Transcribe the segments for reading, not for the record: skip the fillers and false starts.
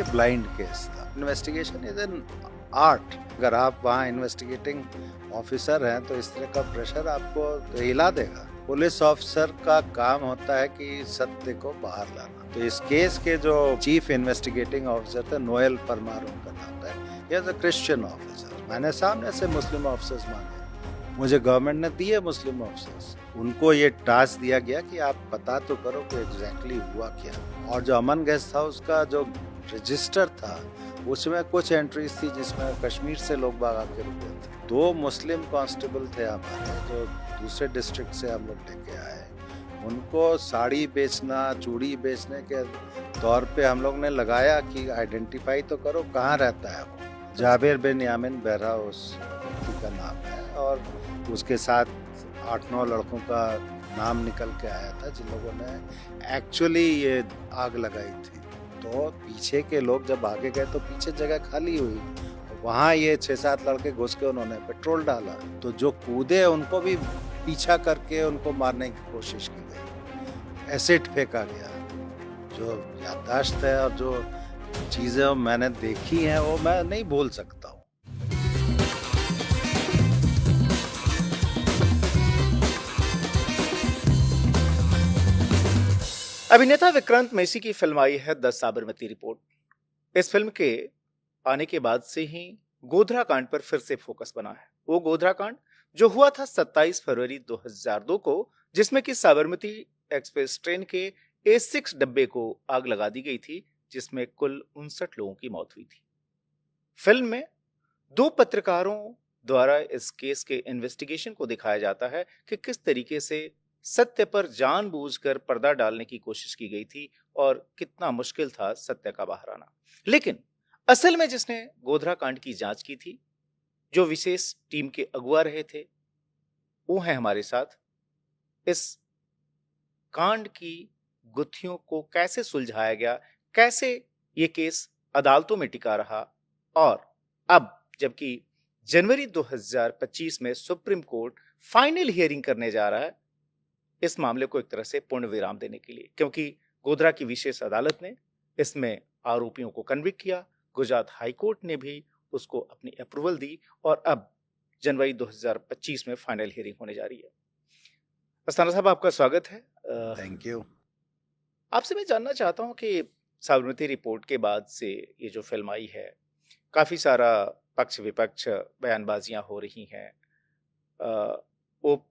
ये blind case था। Investigation is an art. अगर आप वहाँ इन्वेस्टिगेटिंग ऑफिसर हैं तो इस तरह का प्रेशर आपको तो हिला देगा। पुलिस ऑफिसर का काम होता है कि सत्य को बाहर लाना। तो इस केस के जो चीफ इन्वेस्टिगेटिंग ऑफिसर थे, नोएल परमार उनका नाम था, he is a Christian officer. मैंने सामने से मुस्लिम ऑफिसर्स मांगे, मुझे गवर्नमेंट ने दिए मुस्लिम ऑफिसर्स। उनको ये टास्क दिया गया कि आप पता तो करो कि एग्जैक्टली हुआ क्या। और जो अमन गेस्ट हाउस का जो रजिस्टर था उसमें कुछ एंट्रीज थी जिसमें कश्मीर से लोग बाग आके रुके थे। 2 मुस्लिम कांस्टेबल थे हमारे जो दूसरे डिस्ट्रिक्ट से हम लोग लेके आए। उनको साड़ी बेचना, चूड़ी बेचने के तौर पे हम लोग ने लगाया कि आइडेंटिफाई तो करो कहाँ रहता है वो। जाबिर बिन यामिन बहरा उस का नाम है और उसके साथ 8-9 लड़कों का नाम निकल के आया था जिन लोगों ने एक्चुअली ये आग लगाई थी। तो पीछे के लोग जब आगे गए तो पीछे जगह खाली हुई, वहाँ ये 6-7 लड़के घुस के उन्होंने पेट्रोल डाला। तो जो कूदे उनको भी पीछा करके उनको मारने की कोशिश की गई, एसिड फेंका गया। जो याददाश्त है और जो चीज़ें मैंने देखी हैं वो मैं नहीं भूल सकता हूँ। अभिनेता विक्रांत मैसी की फिल्म आई है द साबरमती रिपोर्ट। इस फिल्म के आने के बाद से ही गोधरा कांड पर फिर से फोकस बना है। वो गोधरा कांड जो हुआ था 27 फरवरी 2002 को, जिसमें कि साबरमती एक्सप्रेस ट्रेन के A6 डब्बे को आग लगा दी गई थी, जिसमें कुल 59 लोगों की मौत हुई थी। फिल्म में 2 पत्रकारों द्वारा इस केस के इन्वेस्टिगेशन को दिखाया जाता है कि किस तरीके से सत्य पर जानबूझकर पर्दा डालने की कोशिश की गई थी और कितना मुश्किल था सत्य का बाहर आना। लेकिन असल में जिसने गोधरा कांड की जांच की थी, जो विशेष टीम के अगुवा रहे थे, वो है हमारे साथ। इस कांड की गुत्थियों को कैसे सुलझाया गया, कैसे ये केस अदालतों में टिका रहा, और अब जबकि जनवरी 2025 में सुप्रीम कोर्ट फाइनल हियरिंग करने जा रहा है इस मामले को एक तरह से पूर्ण विराम देने के लिए, क्योंकि गोधरा की विशेष अदालत ने इसमें आरोपियों को कन्विक्ट किया, गुजरात हाईकोर्ट ने भी उसको अपनी अप्रूवल दी और अब जनवरी 2025 में फाइनल हियरिंग होने जा रही है। अस्थाना साहब, आपका स्वागत है। Thank you. आपसे मैं जानना चाहता हूं कि साबरमती रिपोर्ट के बाद से ये जो फिल्म आई है, काफी सारा पक्ष विपक्ष बयानबाजियां हो रही हैं। वो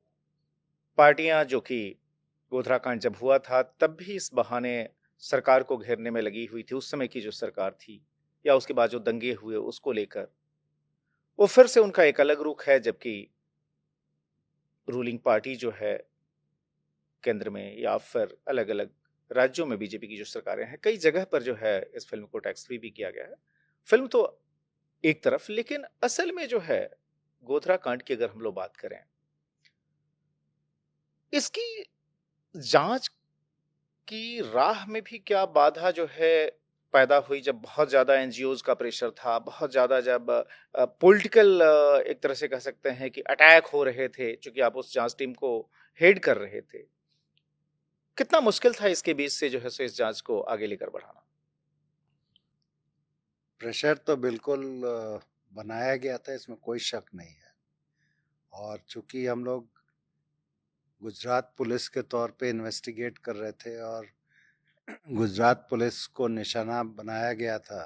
पार्टियां जो कि गोधरा कांड जब हुआ था तब भी इस बहाने सरकार को घेरने में लगी हुई थी, उस समय की जो सरकार थी, या उसके बाद जो दंगे हुए उसको लेकर वो फिर से उनका एक अलग रुख है, जबकि रूलिंग पार्टी जो है केंद्र में या फिर अलग अलग राज्यों में बीजेपी की जो सरकारें हैं, कई जगह पर जो है इस फिल्म को टैक्स फ्री भी किया गया है। फिल्म तो एक तरफ, लेकिन असल में जो है गोधरा कांड की अगर हम लोग बात करें, इसकी जांच की राह में भी क्या बाधा जो है पैदा हुई, जब बहुत ज्यादा एनजीओज का प्रेशर था, बहुत ज्यादा जब पॉलिटिकल एक तरह से कह सकते हैं कि अटैक हो रहे थे, क्योंकि आप उस जांच टीम को हेड कर रहे थे। कितना मुश्किल था इसके बीच से जो है सो इस जांच को आगे लेकर बढ़ाना? प्रेशर तो बिल्कुल बनाया गया था, इसमें कोई शक नहीं है। और चूंकि हम लोग गुजरात पुलिस के तौर पे इन्वेस्टिगेट कर रहे थे और गुजरात पुलिस को निशाना बनाया गया था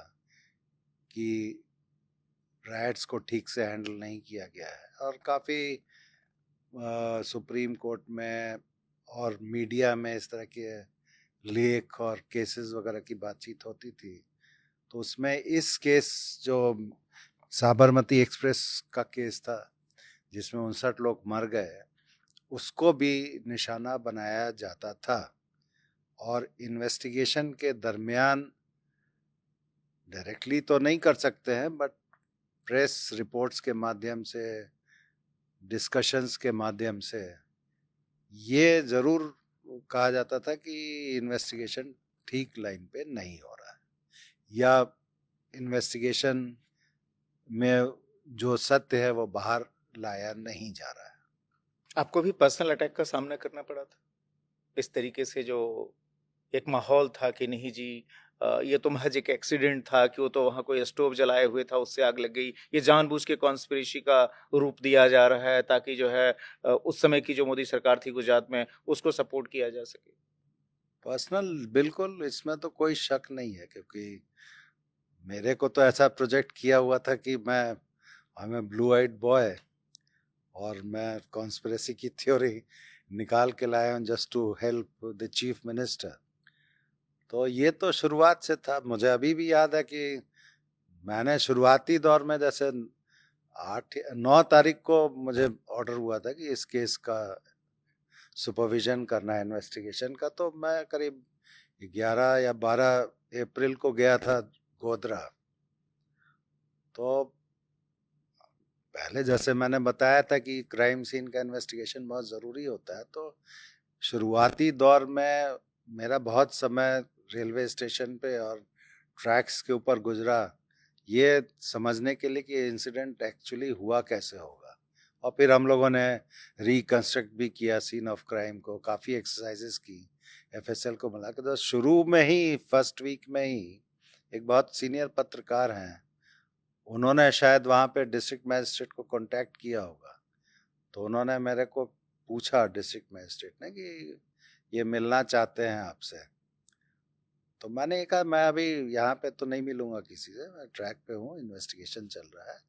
कि राइट्स को ठीक से हैंडल नहीं किया गया है, और काफ़ी सुप्रीम कोर्ट में और मीडिया में इस तरह के लेख और केसेस वगैरह की बातचीत होती थी। तो उसमें इस केस जो साबरमती एक्सप्रेस का केस था जिसमें 59 लोग मर गए, उसको भी निशाना बनाया जाता था। और इन्वेस्टिगेशन के दरमियान डायरेक्टली तो नहीं कर सकते हैं, बट प्रेस रिपोर्ट्स के माध्यम से, डिस्कशंस के माध्यम से ये ज़रूर कहा जाता था कि इन्वेस्टिगेशन ठीक लाइन पे नहीं हो रहा है, या इन्वेस्टिगेशन में जो सत्य है वो बाहर लाया नहीं जा रहा है। आपको भी पर्सनल अटैक का सामना करना पड़ा था इस तरीके से? जो एक माहौल था कि नहीं जी, ये तो महज एक एक्सीडेंट था कि वो तो वहाँ कोई स्टोव जलाए हुए था, उससे आग लग गई, ये जानबूझ के कॉन्स्पिरेसी का रूप दिया जा रहा है ताकि जो है उस समय की जो मोदी सरकार थी गुजरात में उसको सपोर्ट किया जा सके? पर्सनल बिल्कुल इसमें तो कोई शक नहीं है, क्योंकि मेरे को तो ऐसा प्रोजेक्ट किया हुआ था कि मैं I am blue eyed boy, और मैं कॉन्स्पिरेसी की थ्योरी निकाल के लाया हूँ just to help the chief minister. तो ये तो शुरुआत से था। मुझे अभी भी याद है कि मैंने शुरुआती दौर में, जैसे 8-9 तारीख को मुझे ऑर्डर हुआ था कि इस केस का सुपरविजन करना है, इन्वेस्टिगेशन का, तो मैं करीब 11 या 12 अप्रैल को गया था गोधरा। तो पहले जैसे मैंने बताया था कि क्राइम सीन का इन्वेस्टिगेशन बहुत ज़रूरी होता है, तो शुरुआती दौर में मेरा बहुत समय रेलवे स्टेशन पे और ट्रैक्स के ऊपर गुजरा, ये समझने के लिए कि इंसिडेंट एक्चुअली हुआ कैसे होगा। और फिर हम लोगों ने रिकंस्ट्रक्ट भी किया सीन ऑफ क्राइम को, काफ़ी एक्सरसाइजेस की एफएसएल को मिला के। तो शुरू में ही फर्स्ट वीक में ही एक बहुत सीनियर पत्रकार हैं, उन्होंने शायद वहाँ पे डिस्ट्रिक्ट मजिस्ट्रेट को कांटेक्ट किया होगा, तो उन्होंने मेरे को पूछा डिस्ट्रिक्ट मजिस्ट्रेट ने कि ये मिलना चाहते हैं आपसे। तो मैंने कहा मैं अभी यहाँ पे तो नहीं मिलूंगा किसी से, मैं ट्रैक पे हूँ, इन्वेस्टिगेशन चल रहा है,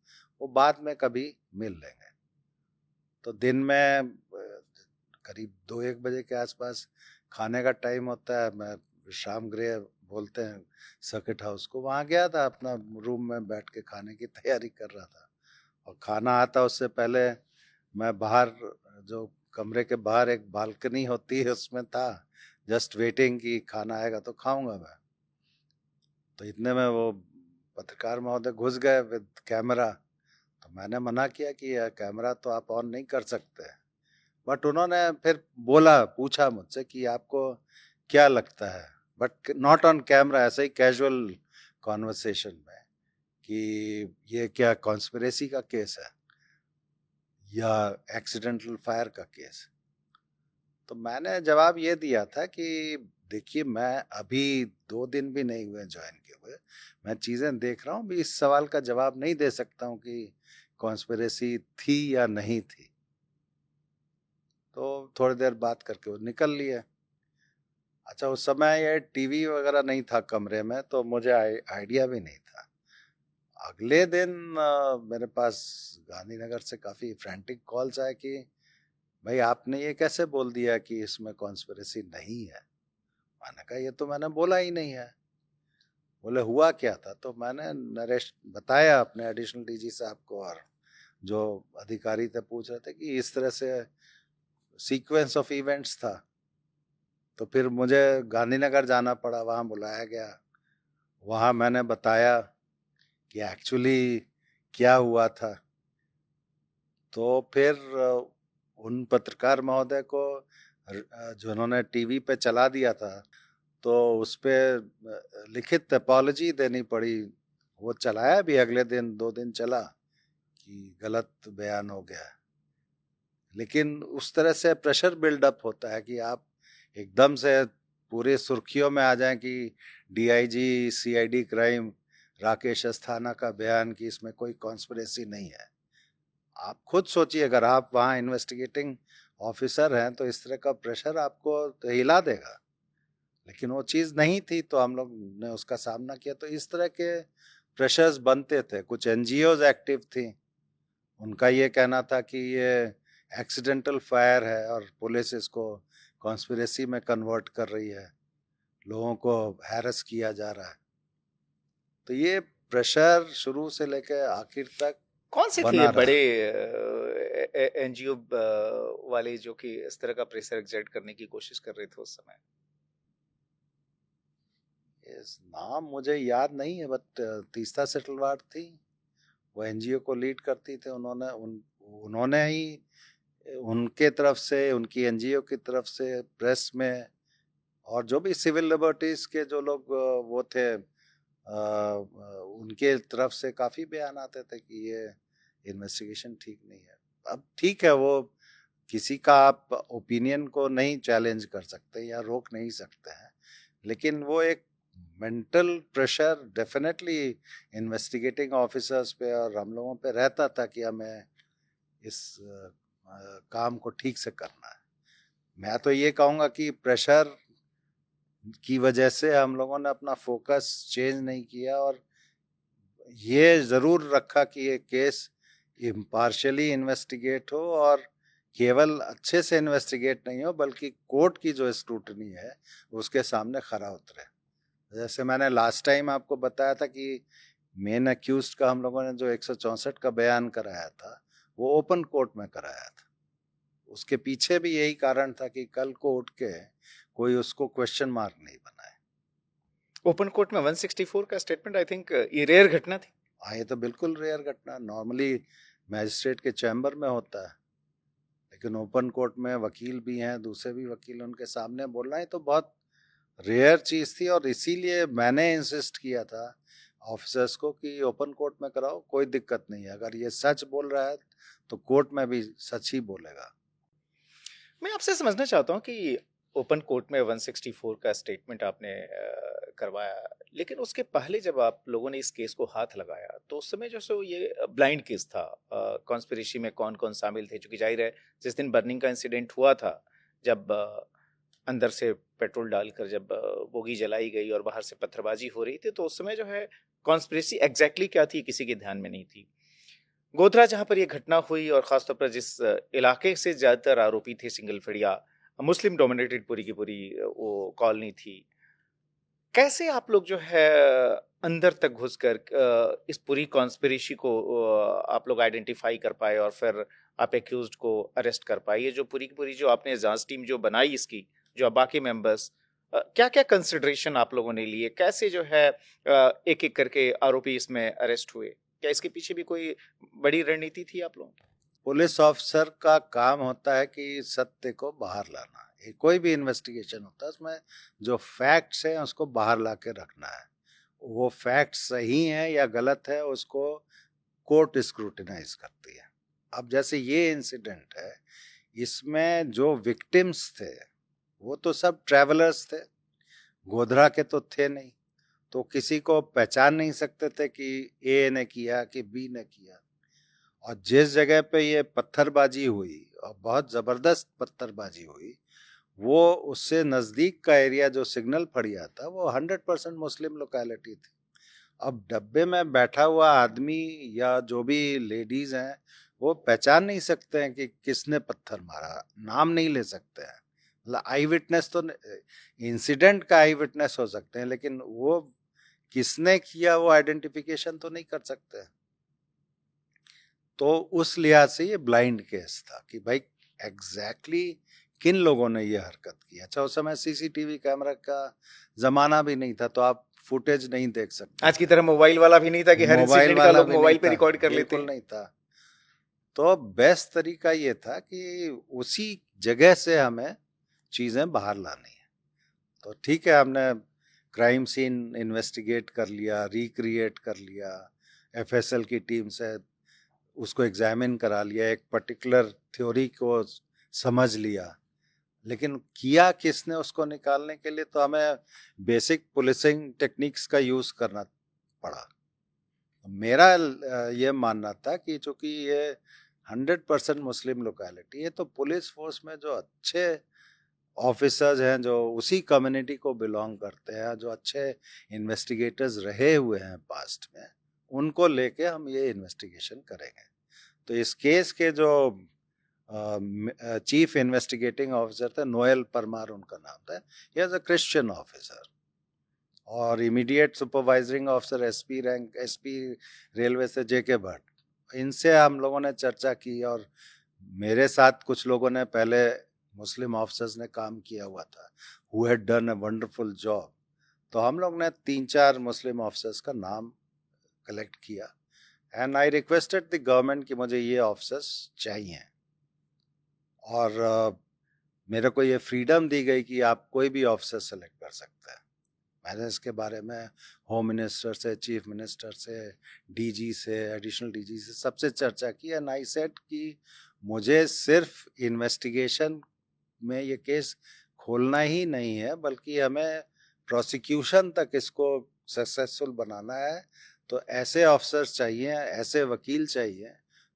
वो बाद में कभी मिल लेंगे। तो दिन में करीब 2-1 बजे के आसपास खाने का टाइम होता है, मैं शाम गृह बोलते हैं सर्किट हाउस को, वहाँ गया था, अपना रूम में बैठ के खाने की तैयारी कर रहा था। और खाना आता उससे पहले मैं बाहर, जो कमरे के बाहर एक बालकनी होती है उसमें था, जस्ट वेटिंग कि खाना आएगा तो खाऊंगा मैं। तो इतने में वो पत्रकार महोदय घुस गए विद कैमरा। तो मैंने मना किया कि यह कैमरा तो आप ऑन नहीं कर सकते, बट उन्होंने फिर पूछा मुझसे कि आपको क्या लगता है, बट नॉट ऑन कैमरा, ऐसे ही कैजुअल कॉन्वर्सेशन में, कि ये क्या कॉन्स्पिरेसी का केस है या एक्सीडेंटल फायर का केस। तो मैंने जवाब ये दिया था कि देखिए, मैं अभी 2 दिन भी नहीं हुए ज्वाइन किए हुए, मैं चीज़ें देख रहा हूँ, भी इस सवाल का जवाब नहीं दे सकता हूँ कि कॉन्स्पिरेसी थी या नहीं थी। तो थोड़ी देर बात करके वो निकल लिए। अच्छा, उस समय ये टीवी वगैरह नहीं था कमरे में, तो मुझे आइडिया भी नहीं था। अगले दिन मेरे पास गांधीनगर से काफ़ी फ्रैंटिक कॉल्स आए कि भाई आपने ये कैसे बोल दिया कि इसमें कॉन्स्पिरेसी नहीं है। मैंने कहा ये तो मैंने बोला ही नहीं है। बोले हुआ क्या था, तो मैंने नरेश बताया अपने एडिशनल डीजी साहब को, और जो अधिकारी थे पूछ रहे थे कि इस तरह से सीक्वेंस ऑफ इवेंट्स था। तो फिर मुझे गांधीनगर जाना पड़ा, वहाँ बुलाया गया, वहाँ मैंने बताया कि एक्चुअली क्या हुआ था। तो फिर उन पत्रकार महोदय को जिन्होंने टीवी पे चला दिया था, तो उस पर लिखित अपॉलजी देनी पड़ी। वो चलाया भी अगले दिन, 2 दिन चला, कि गलत बयान हो गया। लेकिन उस तरह से प्रेशर बिल्डअप होता है कि आप एकदम से पूरे सुर्खियों में आ जाएं कि DIG CID crime Rakesh Asthana का बयान कि इसमें कोई कॉन्स्पिरेसी नहीं है। आप खुद सोचिए, अगर आप वहाँ इन्वेस्टिगेटिंग ऑफिसर हैं तो इस तरह का प्रेशर आपको तो हिला देगा। लेकिन वो चीज़ नहीं थी, तो हम लोग ने उसका सामना किया। तो इस तरह के प्रेशर्स बनते थे। कुछ एनजीओज एक्टिव थी, उनका ये कहना था कि ये एक्सीडेंटल फायर है और पुलिस इसको कॉन्स्पिरेसी में कन्वर्ट कर रही है, लोगों को हैरेस किया जा रहा है। तो ये प्रेशर शुरू से लेकर आखिर तक कौन से थे बना ये रहा। बड़े एनजीओ वाले जो कि इस तरह का प्रेशर एक्सर्ट करने की कोशिश कर रहे थे उस समय? इस नाम मुझे याद नहीं है, बट तीस्ता सेटलवाड थी, वो एनजीओ को लीड करती थी। उन्होंने ही, उनके तरफ से, उनकी एनजीओ की तरफ से प्रेस में, और जो भी सिविल लिबर्टीज के जो लोग वो थे, उनके तरफ से काफ़ी बयान आते थे कि ये इन्वेस्टिगेशन ठीक नहीं है। अब ठीक है, वो किसी का आप ओपिनियन को नहीं चैलेंज कर सकते या रोक नहीं सकते हैं, लेकिन वो एक mental pressure definitely investigating officers पे और हम लोगों पे रहता था कि हमें इस काम को ठीक से करना है। मैं तो ये कहूँगा कि प्रेशर की वजह से हम लोगों ने अपना फोकस चेंज नहीं किया और ये ज़रूर रखा कि ये केस इम्पार्शियली इन्वेस्टिगेट हो और केवल अच्छे से इन्वेस्टिगेट नहीं हो बल्कि कोर्ट की जो स्क्रूटनी है उसके सामने खरा उतरे। जैसे मैंने लास्ट टाइम आपको बताया था कि मेन अक्यूज्ड का हम लोगों ने जो 164 का बयान कराया था वो ओपन कोर्ट में कराया था। उसके पीछे भी यही कारण था कि कल को उठ के कोई उसको क्वेश्चन मार्क नहीं बनाए। ओपन कोर्ट में 164 का स्टेटमेंट, आई थिंक ये रेयर घटना थी। हाँ, ये तो बिल्कुल रेयर घटना, नॉर्मली मैजिस्ट्रेट के चैम्बर में होता है, लेकिन ओपन कोर्ट में वकील भी हैं, दूसरे भी वकील, उनके सामने बोलना है तो बहुत रेयर चीज़ थी। और इसीलिए मैंने इंसिस्ट किया था ऑफिसर्स को कि ओपन कोर्ट में कराओ, कोई दिक्कत नहीं है। अगर ये सच बोल रहा है तो कोर्ट में भी सच ही बोलेगा। मैं आपसे समझना चाहता हूँ कि ओपन कोर्ट में 164 का स्टेटमेंट आपने करवाया, लेकिन उसके पहले जब आप लोगों ने इस केस को हाथ लगाया तो उस समय जो सो ये ब्लाइंड केस था, कॉन्स्पिरेसी में कौन कौन शामिल थे, क्योंकि जाहिर है जिस दिन बर्निंग का इंसिडेंट हुआ था, जब अंदर से पेट्रोल डालकर जब बोगी जलाई गई और बाहर से पत्थरबाजी हो रही थी, तो उस समय जो है कॉन्स्पिरेसी एग्जैक्टली क्या थी किसी के ध्यान में नहीं थी। गोधरा जहां पर यह घटना हुई और खासतौर पर जिस इलाके से ज्यादातर आरोपी थे, सिंगल फड़िया, मुस्लिम डोमिनेटेड पूरी की पूरी वो कॉलोनी थी, कैसे आप लोग जो है अंदर तक घुसकर इस पूरी कॉन्स्पिरेसी को आप लोग आइडेंटिफाई कर पाए और फिर आप एक्यूज्ड को अरेस्ट कर पाए? ये जो पूरी की पूरी जो आपने जांच टीम जो बनाई इसकी, जो बाकी मेंबर्स, क्या क्या कंसिडरेशन आप लोगों ने लिए, कैसे जो है एक एक करके आरोपी इसमें अरेस्ट हुए? क्या इसके पीछे भी कोई बड़ी रणनीति थी आप लोगों की? पुलिस ऑफिसर का काम होता है कि सत्य को बाहर लाना। कोई भी इन्वेस्टिगेशन होता है उसमें जो फैक्ट्स हैं उसको बाहर ला के रखना है। वो फैक्ट्स सही हैं या गलत है उसको कोर्ट स्क्रूटिनाइज करती है। अब जैसे ये इंसिडेंट है, इसमें जो विक्टिम्स थे वो तो सब ट्रैवलर्स थे, गोधरा के तो थे नहीं, तो किसी को पहचान नहीं सकते थे कि ए ने किया कि बी ने किया। और जिस जगह पे ये पत्थरबाजी हुई और बहुत ज़बरदस्त पत्थरबाजी हुई, वो उससे नज़दीक का एरिया जो सिग्नल फड़िया था वो 100% मुस्लिम लोकेलिटी थी। अब डब्बे में बैठा हुआ आदमी या जो भी लेडीज हैं वो पहचान नहीं सकते हैं कि किसने पत्थर मारा, नाम नहीं ले सकते हैं। मतलब आई विटनेस तो इंसिडेंट का आई विटनेस हो सकते हैं, लेकिन वो किसने किया वो आइडेंटिफिकेशन तो नहीं कर सकते। तो उस लिहाज से ये ब्लाइंड केस था कि भाई एग्जैक्टली किन लोगों ने ये हरकत की। अच्छा, उस समय सीसीटीवी कैमरा का जमाना भी नहीं था, तो आप फुटेज नहीं देख सकते। आज की तरह मोबाइल वाला भी नहीं था कि हर इंसिडेंट का लोग मोबाइल पे रिकॉर्ड कर लेते। नहीं था। तो बेस्ट तरीका ये था कि उसी जगह से हमें चीजें बाहर लानी है। तो ठीक है, हमने क्राइम सीन इन्वेस्टिगेट कर लिया, रिक्रिएट कर लिया, एफएसएल की टीम से उसको एग्जामिन करा लिया, एक पर्टिकुलर थ्योरी को समझ लिया, लेकिन किया किसने उसको निकालने के लिए तो हमें बेसिक पुलिसिंग टेक्निक्स का यूज करना पड़ा। मेरा ये मानना था कि चूंकि ये 100% मुस्लिम लोकेलिटी है, तो पुलिस फोर्स में जो अच्छे ऑफिसर्स हैं, जो उसी कम्युनिटी को बिलोंग करते हैं, जो अच्छे इन्वेस्टिगेटर्स रहे हुए हैं पास्ट में, उनको लेके हम ये इन्वेस्टिगेशन करेंगे। तो इस केस के जो चीफ इन्वेस्टिगेटिंग ऑफिसर थे, नोएल परमार उनका नाम था, he is a Christian officer. और immediate supervising officer SP rank, SP railway से जेके भट्ट, इनसे हम लोगों ने चर्चा की। और मेरे साथ कुछ लोगों ने पहले मुस्लिम ऑफिसर्स ने काम किया हुआ था, who had done a wonderful job. तो हम लोग ने 3-4 मुस्लिम ऑफिसर्स का नाम कलेक्ट किया and I requested the government कि मुझे ये ऑफिसर्स चाहिए। और मेरे को ये फ्रीडम दी गई कि आप कोई भी ऑफिसर सेलेक्ट कर सकते हैं। मैंने इसके बारे में होम मिनिस्टर से, चीफ मिनिस्टर से, डीजी से, एडिशनल डीजी से सबसे चर्चा की एंड आई सेड कि मुझे सिर्फ इन्वेस्टिगेशन में ये केस खोलना ही नहीं है, बल्कि हमें प्रोसिक्यूशन तक इसको सक्सेसफुल बनाना है तो ऐसे ऑफिसर्स चाहिए, ऐसे वकील चाहिए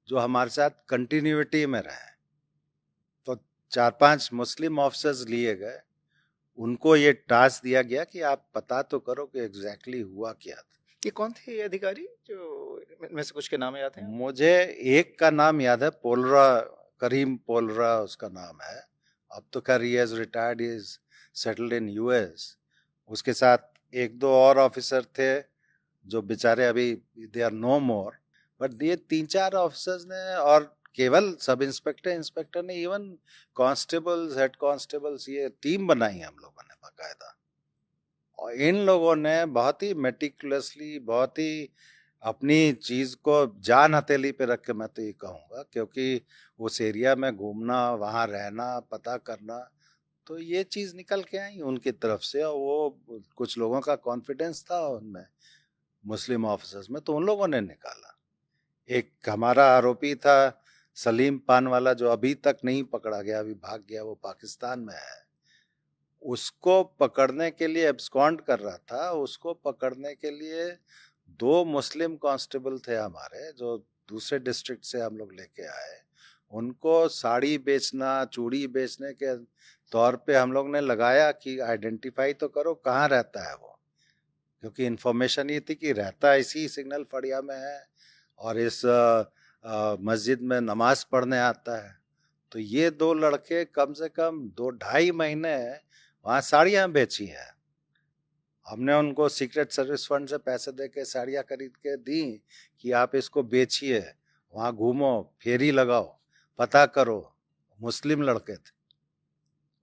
जो हमारे साथ कंटिन्यूटी में रहे। तो 4-5 मुस्लिम ऑफिसर्स लिए गए, उनको ये टास्क दिया गया कि आप पता तो करो कि एग्जैक्टली हुआ क्या था। ये कौन थे ये अधिकारी जो इनमें से कुछ के नाम याद हैं? मुझे एक का नाम याद है, पोलरा, करीम पोलरा उसका नाम है। अब तो खैर he has retired, he is settled in US. उसके साथ एक दो और ऑफिसर थे जो बेचारे अभी they are no more, but ये 3-4 ऑफिसर्स ने, और केवल सब इंस्पेक्टर इंस्पेक्टर ने, इवन कांस्टेबल्स, हेड कांस्टेबल्स, ये टीम बनाई हम लोगों ने बाकायदा। और इन लोगों ने बहुत ही मेटिकुलसली, बहुत ही अपनी चीज को जान हथेली पे रख के, मैं तो ये कहूँगा, क्योंकि उस एरिया में घूमना, वहाँ रहना, पता करना, तो ये चीज निकल के आई उनकी तरफ से। और वो कुछ लोगों का कॉन्फिडेंस था उनमें, मुस्लिम ऑफिसर्स में, तो उन लोगों ने निकाला। एक हमारा आरोपी था सलीम पानवाला, जो अभी तक नहीं पकड़ा गया, अभी भाग गया, वो पाकिस्तान में है। उसको पकड़ने के लिए, एब्सकॉन्ड कर रहा था, उसको पकड़ने के लिए 2 मुस्लिम कांस्टेबल थे हमारे, जो दूसरे डिस्ट्रिक्ट से हम लोग लेके आए। उनको साड़ी बेचना, चूड़ी बेचने के तौर पे हम लोग ने लगाया कि आइडेंटिफाई तो करो कहाँ रहता है वो, क्योंकि इन्फॉर्मेशन ये थी कि रहता इसी सिग्नल फड़िया में है और इस मस्जिद में नमाज पढ़ने आता है। तो ये 2 लड़के कम से कम 2-2.5 महीने वहाँ साड़ियाँ बेची हैं। हमने उनको सीक्रेट सर्विस फंड से पैसे दे के साड़ियाँ खरीद के दी कि आप इसको बेचिए, वहाँ घूमो, फेरी लगाओ, पता करो। मुस्लिम लड़के थे,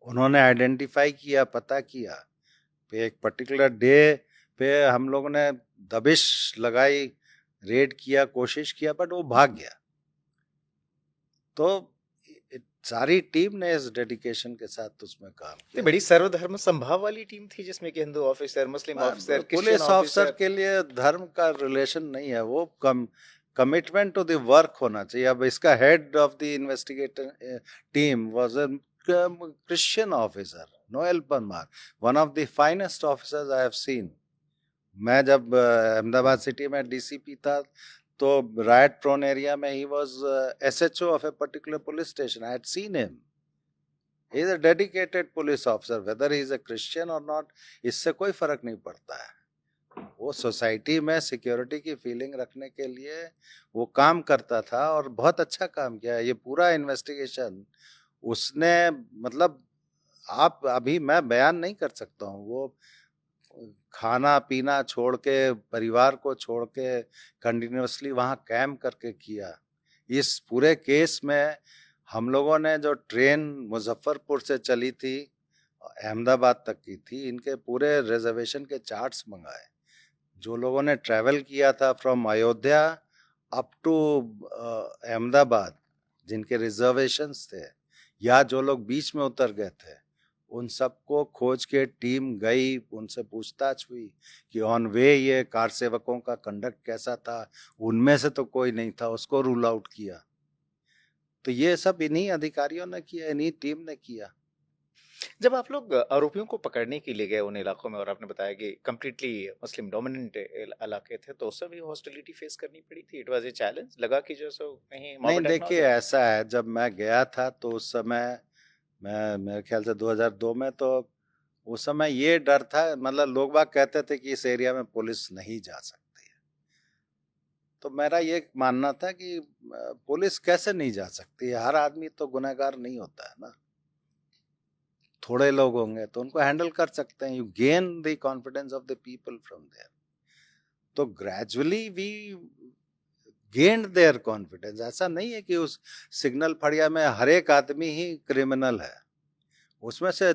उन्होंने आइडेंटिफाई किया, पता किया। पे एक पर्टिकुलर डे पे हम लोगों ने दबिश लगाई, रेड किया, कोशिश किया, बट वो भाग गया। तो सारी टीम ने इस डेडिकेशन के साथ उसमें काम किया। बड़ी सर्वधर्म संभाव वाली टीम थी जिसमें कि हिंदू ऑफिसर, मुस्लिम ऑफिसर, पुलिस ऑफिसर के लिए धर्म का रिलेशन नहीं है, वो कमिटमेंट टू द वर्क होना चाहिए। अब इसका head of the investigator team was a Christian officer, Noel Parmar, one of the finest officers I have seen. मैं जब अहमदाबाद सिटी में डीसीपी था, तो राइट प्रोन एरिया में he was SHO of a particular police station. I had seen him, he is a dedicated police officer, weather he is a Christian और not, इससे कोई फर्क नहीं पड़ता है। वो सोसाइटी में सिक्योरिटी की फीलिंग रखने के लिए वो काम करता था और बहुत अच्छा काम किया। ये पूरा इन्वेस्टिगेशन उसने, मतलब आप अभी मैं बयान नहीं कर सकता हूँ। वो खाना पीना छोड़ के, परिवार को छोड़ के, कंटिन्यूसली वहाँ कैंप करके किया। इस पूरे केस में हम लोगों ने जो ट्रेन मुजफ्फरपुर से चली थी, अहमदाबाद तक की थी, इनके पूरे रिजर्वेशन के चार्ट्स मंगाए। जो लोगों ने ट्रैवल किया था from Ayodhya up to Ahmedabad, जिनके रिजर्वेशंस थे, या जो लोग बीच में उतर गए थे, उन सबको खोज के टीम गई, उनसे पूछताछ हुई कि ऑन वे ये कार सेवकों का कंडक्ट कैसा था। उनमें से तो कोई नहीं था, उसको रूल आउट किया। तो ये सब इन्हीं अधिकारियों ने किया, इन्हीं टीम ने किया। जब आप लोग आरोपियों को पकड़ने के लिए गए उन इलाकों में, और आपने बताया कि कंप्लीटली मुस्लिम डोमिनेंट इलाके थे, तो उस समय हॉस्टिलिटी फेस करनी पड़ी थी? इट वाज ए चैलेंज, लगा कि जो सो कहीं नहीं, देखिए ऐसा है, जब मैं गया था तो उस समय मैं, मेरे ख्याल से 2002 में, तो उस समय ये डर था, मतलब लोग बाग कहते थे कि इस एरिया में पुलिस नहीं जा सकती है। तो मेरा ये मानना था कि पुलिस कैसे नहीं जा सकती, हर आदमी तो गुनहगार नहीं होता है ना। थोड़े लोग होंगे तो उनको हैंडल कर सकते हैं। You gain the confidence of the people from there. तो gradually we gained their confidence. ऐसा नहीं है कि उस सिग्नल फड़िया में हर एक आदमी ही क्रिमिनल है। उसमें से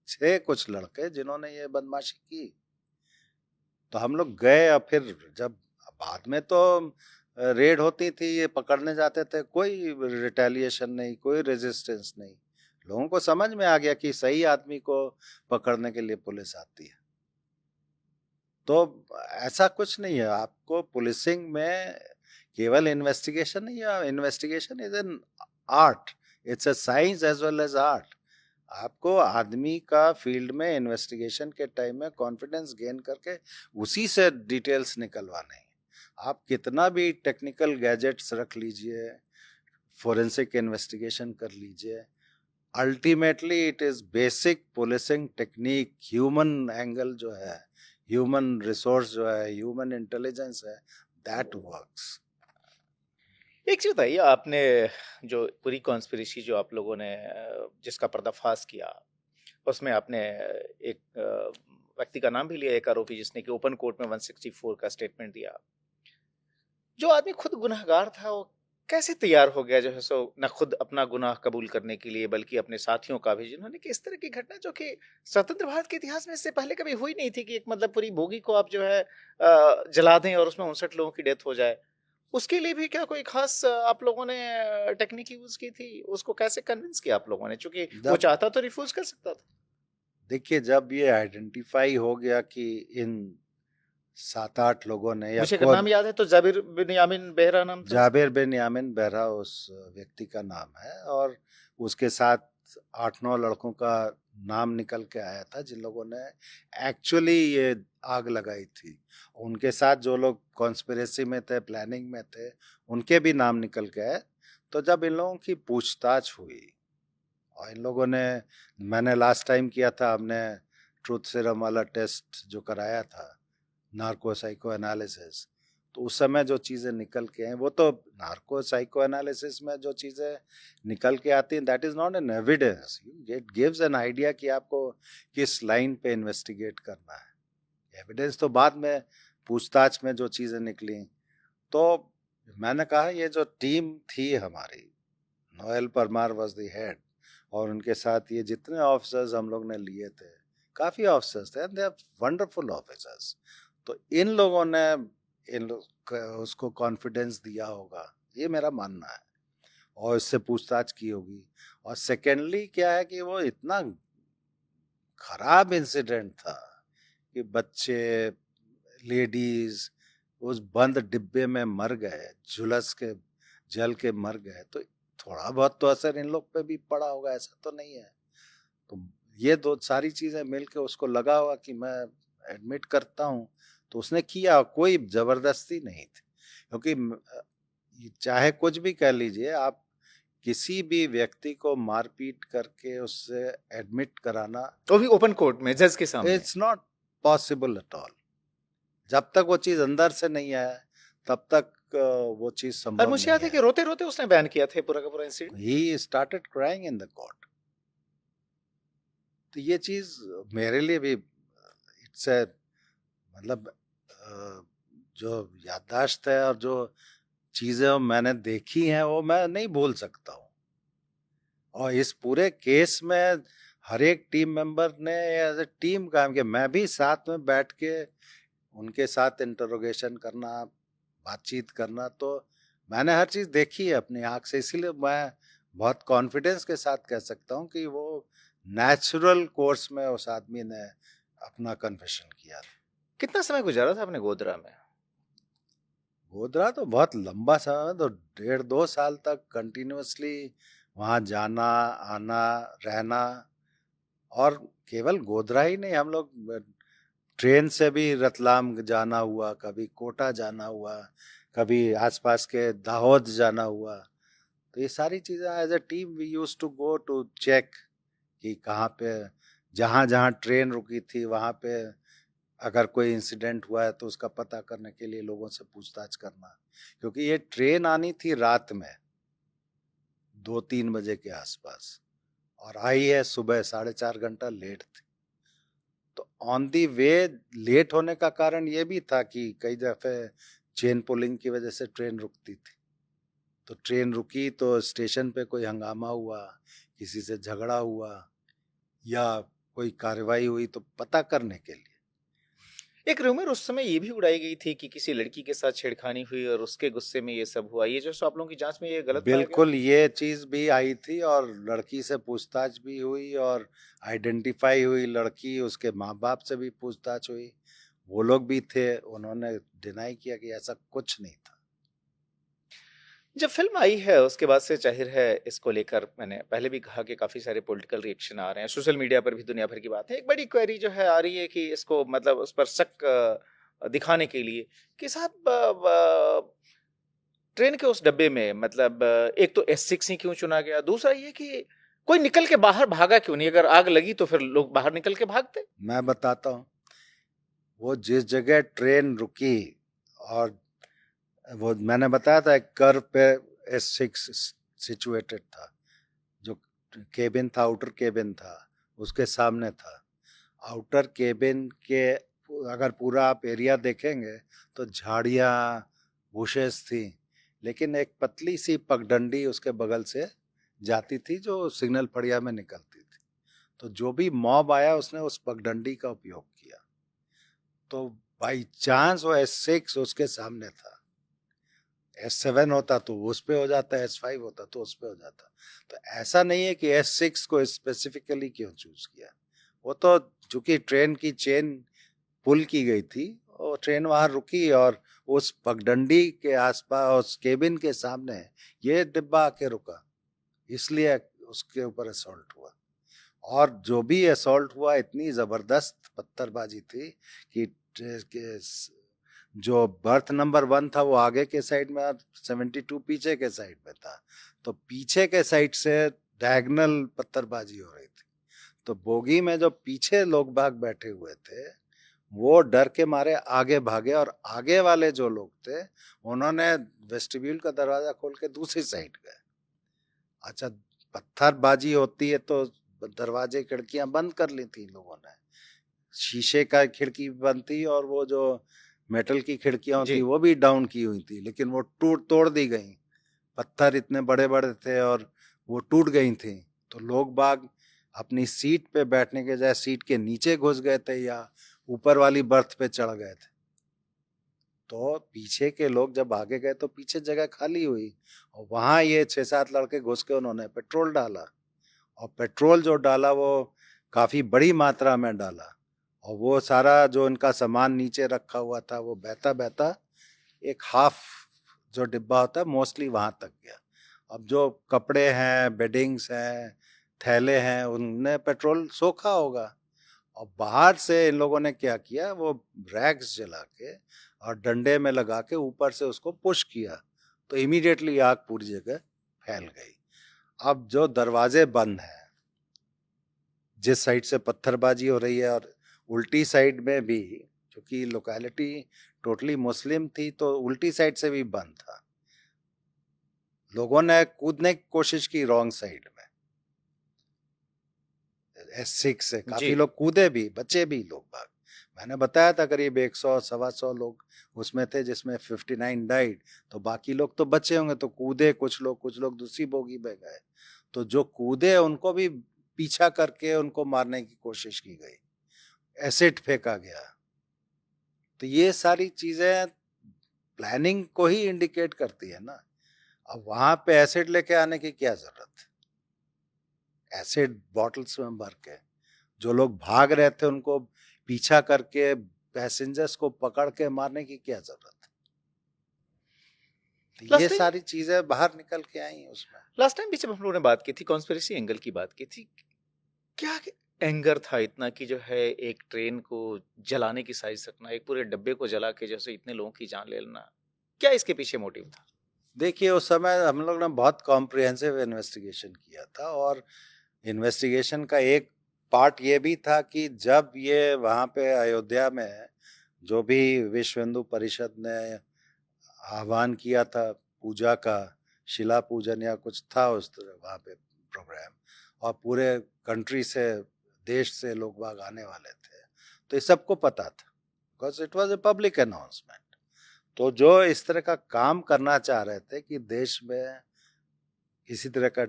6 कुछ लड़के जिन्होंने ये बदमाशी की। तो हम लोग गए, और फिर जब बाद में तो रेड होती थी, ये पकड़ने जाते थे, कोई रिटेलिएशन नहीं, कोई रेजिस्टेंस नहीं। लोगों को समझ में आ गया कि सही आदमी को पकड़ने के लिए पुलिस आती है। तो ऐसा कुछ नहीं है। आपको पुलिसिंग में केवल इन्वेस्टिगेशन नहीं है, investigation is an art, it's a science as well as art. आपको आदमी का फील्ड में इन्वेस्टिगेशन के टाइम में कॉन्फिडेंस गेन करके उसी से डिटेल्स निकलवाने हैं। आप कितना भी टेक्निकल गैजेट्स रख लीजिए, फोरेंसिक इन्वेस्टिगेशन कर लीजिए, ultimately it is basic policing technique, human angle जो है, ह्यूमन रिसोर्स जो है, ह्यूमन इंटेलिजेंस है, दैट वर्क्स। एक चीज बताइए, आपने जो पूरी कॉन्स्पिरेसी जो आप लोगों ने जिसका पर्दाफाश किया, उसमें आपने एक व्यक्ति का नाम भी लिया, एक आरोपी जिसने कि ओपन कोर्ट में 164 का स्टेटमेंट दिया। जो आदमी खुद गुनहगार था वो कैसे तैयार हो गया जो है सो न खुद अपना गुनाह कबूल करने के लिए बल्कि अपने साथियों का भी, जिन्होंने कि इस तरह की घटना जो कि स्वतंत्र भारत के इतिहास में इससे पहले कभी हुई नहीं थी कि एक मतलब पूरी बोगी को आप जो है जला दें और उसमें 59 लोगों की डेथ हो जाए। उसके लिए भी क्या कोई खास आप लोगों ने टेक्निक यूज की थी? उसको कैसे कन्विंस किया आप लोगों ने, क्योंकि वो चाहता तो रिफ्यूज कर सकता था। देखिए, जब ये आइडेंटिफाई हो गया कि इन 7-8 लोगों ने, या मुझे अगर नाम याद है तो जाबिर बिन यामिन बेहरा नाम था। जाबिर बिन यामिन बहरा उस व्यक्ति का नाम है, और उसके साथ 8-9 लड़कों का नाम निकल के आया था जिन लोगों ने एक्चुअली ये आग लगाई थी। उनके साथ जो लोग कॉन्स्पिरेसी में थे, प्लानिंग में थे, उनके भी नाम निकल के आए। तो जब इन लोगों की पूछताछ हुई और इन लोगों ने, मैंने लास्ट टाइम किया था, हमने ट्रूथ सीरम वाला टेस्ट जो कराया था, नार्को साइको एनालिसिस, तो उस समय जो चीज़ें निकल के हैं, वो तो नार्को साइको एनालिसिस में जो चीज़ें निकल के आती हैं, that is not an evidence, it gives an idea कि आपको किस लाइन पे इन्वेस्टिगेट करना है। एविडेंस तो बाद में, पूछताछ में जो चीज़ें निकली। तो मैंने कहा ये जो टीम थी हमारी, Noel Parmar was the head, और उनके साथ ये जितने ऑफिसर्स हम लोग ने लिए थे, काफ़ी ऑफिसर्स थे, दे आर वंडरफुल ऑफिसर्स। तो इन लोगों ने उसको कॉन्फिडेंस दिया होगा, ये मेरा मानना है, और इससे पूछताछ की होगी। और सेकेंडली क्या है कि वो इतना खराब इंसिडेंट था कि बच्चे, लेडीज उस बंद डिब्बे में मर गए, झुलस के जल के मर गए, तो थोड़ा बहुत तो असर इन लोग पे भी पड़ा होगा, ऐसा तो नहीं है। तो ये दो सारी चीजें मिलके उसको लगा होगा कि मैं एडमिट करता हूँ, तो उसने किया। कोई जबरदस्ती नहीं थी, क्योंकि चाहे कुछ भी कह लीजिए आप, किसी भी व्यक्ति को मारपीट करके उससे एडमिट कराना, वो भी ओपन कोर्ट में जज के सामने, it's not possible at all. जब तक वो चीज अंदर से नहीं आया तब तक वो चीज और संभव मुझे नहीं याद है है। कि रोते रोते उसने बयान किया था पूरा का पूरा incident. He started crying in the court. तो ये चीज मेरे लिए भी इट्स ए, मतलब जो याददाश्त है और जो चीजें मैंने देखी हैं वो मैं नहीं भूल सकता हूँ। और इस पूरे केस में हर एक टीम मेंबर ने एज ए टीम काम किया। मैं भी साथ में बैठ के उनके साथ इंटरोगेशन करना, बातचीत करना, तो मैंने हर चीज देखी है अपनी आंख से, इसीलिए मैं बहुत कॉन्फिडेंस के साथ कह सकता हूँ कि वो नेचुरल कोर्स में उस आदमी ने अपना कन्फेशन किया। कितना समय गुजारा था आपने गोधरा में? गोधरा तो बहुत लंबा समय, तो 1.5-2 साल तक कंटिन्यूअसली वहाँ जाना आना रहना। और केवल गोधरा ही नहीं, हम लोग ट्रेन से भी रतलाम जाना हुआ, कभी कोटा जाना हुआ, कभी आसपास के दाहोद जाना हुआ। तो ये सारी चीज़ें as a team we use to go to check कि कहाँ पे, जहाँ जहाँ ट्रेन रुकी थी वहाँ पे अगर कोई इंसिडेंट हुआ है तो उसका पता करने के लिए लोगों से पूछताछ करना, क्योंकि ये ट्रेन आनी थी रात में 2-3 बजे के आसपास, और आई है सुबह 4.5 घंटा लेट थी। तो ऑन दी वे लेट होने का कारण ये भी था कि कई दफे चेन पुलिंग की वजह से ट्रेन रुकती थी। तो ट्रेन रुकी तो स्टेशन पे कोई हंगामा हुआ, किसी से झगड़ा हुआ या कोई कार्रवाई हुई, तो पता करने के लिए। एक रूमर उस समय ये भी उड़ाई गई थी कि किसी लड़की के साथ छेड़खानी हुई और उसके गुस्से में ये सब हुआ। ये जो सो आप लोगों की जांच में ये गलत पाया गया? बिल्कुल, ये चीज भी आई थी और लड़की से पूछताछ भी हुई और आइडेंटिफाई हुई लड़की, उसके माँ बाप से भी पूछताछ हुई, वो लोग भी थे, उन्होंने डिनाई किया कि ऐसा कुछ नहीं था। जब फ़िल्म आई है उसके बाद से ज़ाहिर है इसको लेकर मैंने पहले भी कहा कि काफ़ी सारे पॉलिटिकल रिएक्शन आ रहे हैं, सोशल मीडिया पर भी दुनिया भर की बात है। एक बड़ी क्वेरी जो है आ रही है कि इसको मतलब उस पर शक दिखाने के लिए कि साहब ट्रेन के उस डब्बे में मतलब एक तो S6 ही क्यों चुना गया? दूसरा ये कि कोई निकल के बाहर भागा क्यों नहीं? अगर आग लगी तो फिर लोग बाहर निकल के भागते। मैं बताता हूँ, वो जिस जगह ट्रेन रुकी और वो मैंने बताया था एक कर्व पे S6 सिचुएटेड था, जो केबिन था, आउटर केबिन था, उसके सामने था। आउटर केबिन के अगर पूरा आप एरिया देखेंगे तो झाड़ियाँ, बुशेस थी, लेकिन एक पतली सी पगडंडी उसके बगल से जाती थी जो सिग्नल फड़िया में निकलती थी। तो जो भी मॉब आया उसने उस पगडंडी का उपयोग किया। तो बाई चांस वो S6 उसके सामने था। S7 होता तो उस पे हो जाता, S5 होता तो उस पे हो जाता। तो ऐसा नहीं है कि S6 को स्पेसिफिकली क्यों चूज किया। वो तो चूंकि ट्रेन की चेन पुल की गई थी और ट्रेन वहां रुकी और उस पगडंडी के आसपास, उस केबिन के सामने ये डिब्बा आके रुका, इसलिए उसके ऊपर असॉल्ट हुआ। और जो भी असॉल्ट हुआ, इतनी जबरदस्त पत्थरबाजी थी कि जो बर्थ नंबर 1 था वो आगे के साइड में और 72 पीछे के साइड में था। तो पीछे के साइड से डायगोनल पत्थरबाजी हो रही थी। तो बोगी में जो पीछे लोग बाग बैठे हुए थे वो डर के मारे आगे भागे और आगे वाले जो लोग थे उन्होंने वेस्टिब्यूल का दरवाजा खोल के दूसरी साइड गए। अच्छा, पत्थरबाजी होती है तो दरवाजे खिड़कियां बंद कर ली थी लोगों ने, शीशे का खिड़की बंद थी और वो जो मेटल की खिड़कियां जी। थी वो भी डाउन की हुई थी, लेकिन वो टूट तोड़ दी गई। पत्थर इतने बड़े बड़े थे और वो टूट गई थी। तो लोग बाग अपनी सीट पे बैठने के बजाय सीट के नीचे घुस गए थे या ऊपर वाली बर्थ पे चढ़ गए थे। तो पीछे के लोग जब आगे गए तो पीछे जगह खाली हुई और वहां ये 6-7 लड़के घुस के उन्होंने पेट्रोल डाला और पेट्रोल जो डाला वो काफी बड़ी मात्रा में डाला और वो सारा जो इनका सामान नीचे रखा हुआ था वो बहता बहता एक हाफ जो डिब्बा होता है मोस्टली वहां तक गया। अब जो कपड़े हैं, बेडिंग्स हैं, थैले हैं, उनने पेट्रोल सोखा होगा और बाहर से इन लोगों ने क्या किया, वो रैक्स जला के और डंडे में लगा के ऊपर से उसको पुश किया तो इमीडिएटली आग पूरी जगह फैल गई। अब जो दरवाजे बंद हैं, जिस साइड से पत्थरबाजी हो रही है और उल्टी साइड में भी, क्योंकि लोकेलिटी टोटली मुस्लिम थी तो उल्टी साइड से भी बंद था। लोगों ने कूदने की कोशिश की रॉन्ग साइड में, S6 से काफी जी। लोग कूदे भी, बचे भी लोग बाग। मैंने बताया था करीब 100-125 लोग उसमें थे जिसमें 59 डाइड। तो बाकी लोग तो बचे होंगे तो कूदे कुछ लोग दूसरी बोगी में गए। तो जो कूदे उनको भी पीछा करके उनको मारने की कोशिश की गई, एसिड फेंका गया। तो ये सारी चीजें प्लानिंग को ही इंडिकेट करती है ना। अब वहां पे एसिड लेके आने की क्या जरूरत, एसिड बॉटल्स में भर के जो लोग भाग रहे थे उनको पीछा करके पैसेंजर्स को पकड़ के मारने की क्या जरूरत। तो ये लास्ट टाइम सारी चीजें बाहर निकल के आई उसमें। लास्ट टाइम भी जब हम लोगों ने बात की थी कॉन्स्पिरेसी एंगल की बात की थी, क्या एंगर था इतना कि जो है एक ट्रेन को जलाने की साजिश रखना, एक पूरे डब्बे को जला के जैसे इतने लोगों की जान ले लेना, क्या इसके पीछे मोटिव था? देखिए उस समय हम लोग ने बहुत कॉम्प्रिहेंसिव इन्वेस्टिगेशन किया था और इन्वेस्टिगेशन का एक पार्ट ये भी था कि जब ये वहाँ पे अयोध्या में जो भी विश्व हिंदू परिषद ने आह्वान किया था पूजा का, शिला पूजन या कुछ था उस तरह वहाँ पे प्रोग्राम, और पूरे कंट्री से, देश से लोग बाग आने वाले थे, तो ये सबको पता था because it was a public announcement. तो जो इस तरह का काम करना चाह रहे थे कि देश में किसी तरह का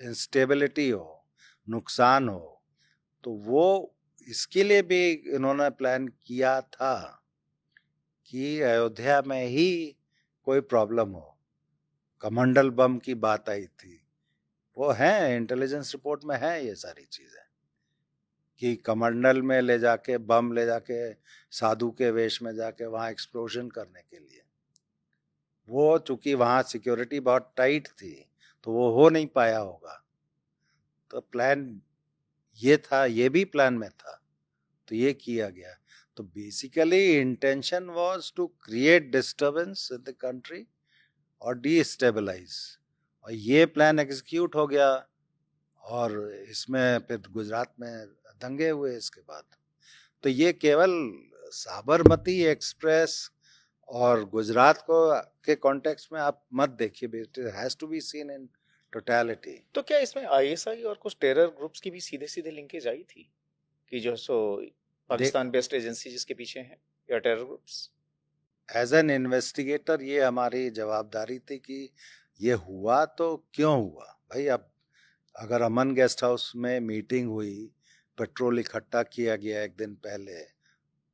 इंस्टेबिलिटी हो, नुकसान हो, तो वो इसके लिए भी इन्होंने प्लान किया था कि अयोध्या में ही कोई प्रॉब्लम हो। कमंडल बम की बात आई थी, वो है इंटेलिजेंस रिपोर्ट में है ये सारी चीजें कि कमंडल में ले जाके बम ले जाके साधु के वेश में जाके वहां एक्सप्लोजन करने के लिए वो चूंकि वहाँ सिक्योरिटी बहुत टाइट थी तो वो हो नहीं पाया होगा। तो प्लान ये था, ये भी प्लान में था, तो ये किया गया। तो basically intention was to create disturbance in the country और डिस्टेबलाइज, और ये प्लान एग्जीक्यूट हो गया। और इसमें फिर गुजरात में दंगे हुए इसके बाद। तो ये केवल साबरमती एक्सप्रेस और गुजरात को के कॉन्टेक्स्ट में आप मत देखिए, it has to be seen in totality. तो क्या इसमें आईएसआई और कुछ टेरर ग्रुप्स की भी सीधे सीधे लिंकेज आई थी कि जो सो पाकिस्तान बेस्ड एजेंसी जिसके पीछे हैं, या terror groups? As an investigator ये हमारी जवाबदारी थी कि ये हुआ तो क्यों हुआ भाई। अब अगर अमन गेस्ट हाउस में मीटिंग हुई, पेट्रोल इकट्ठा किया गया एक दिन पहले,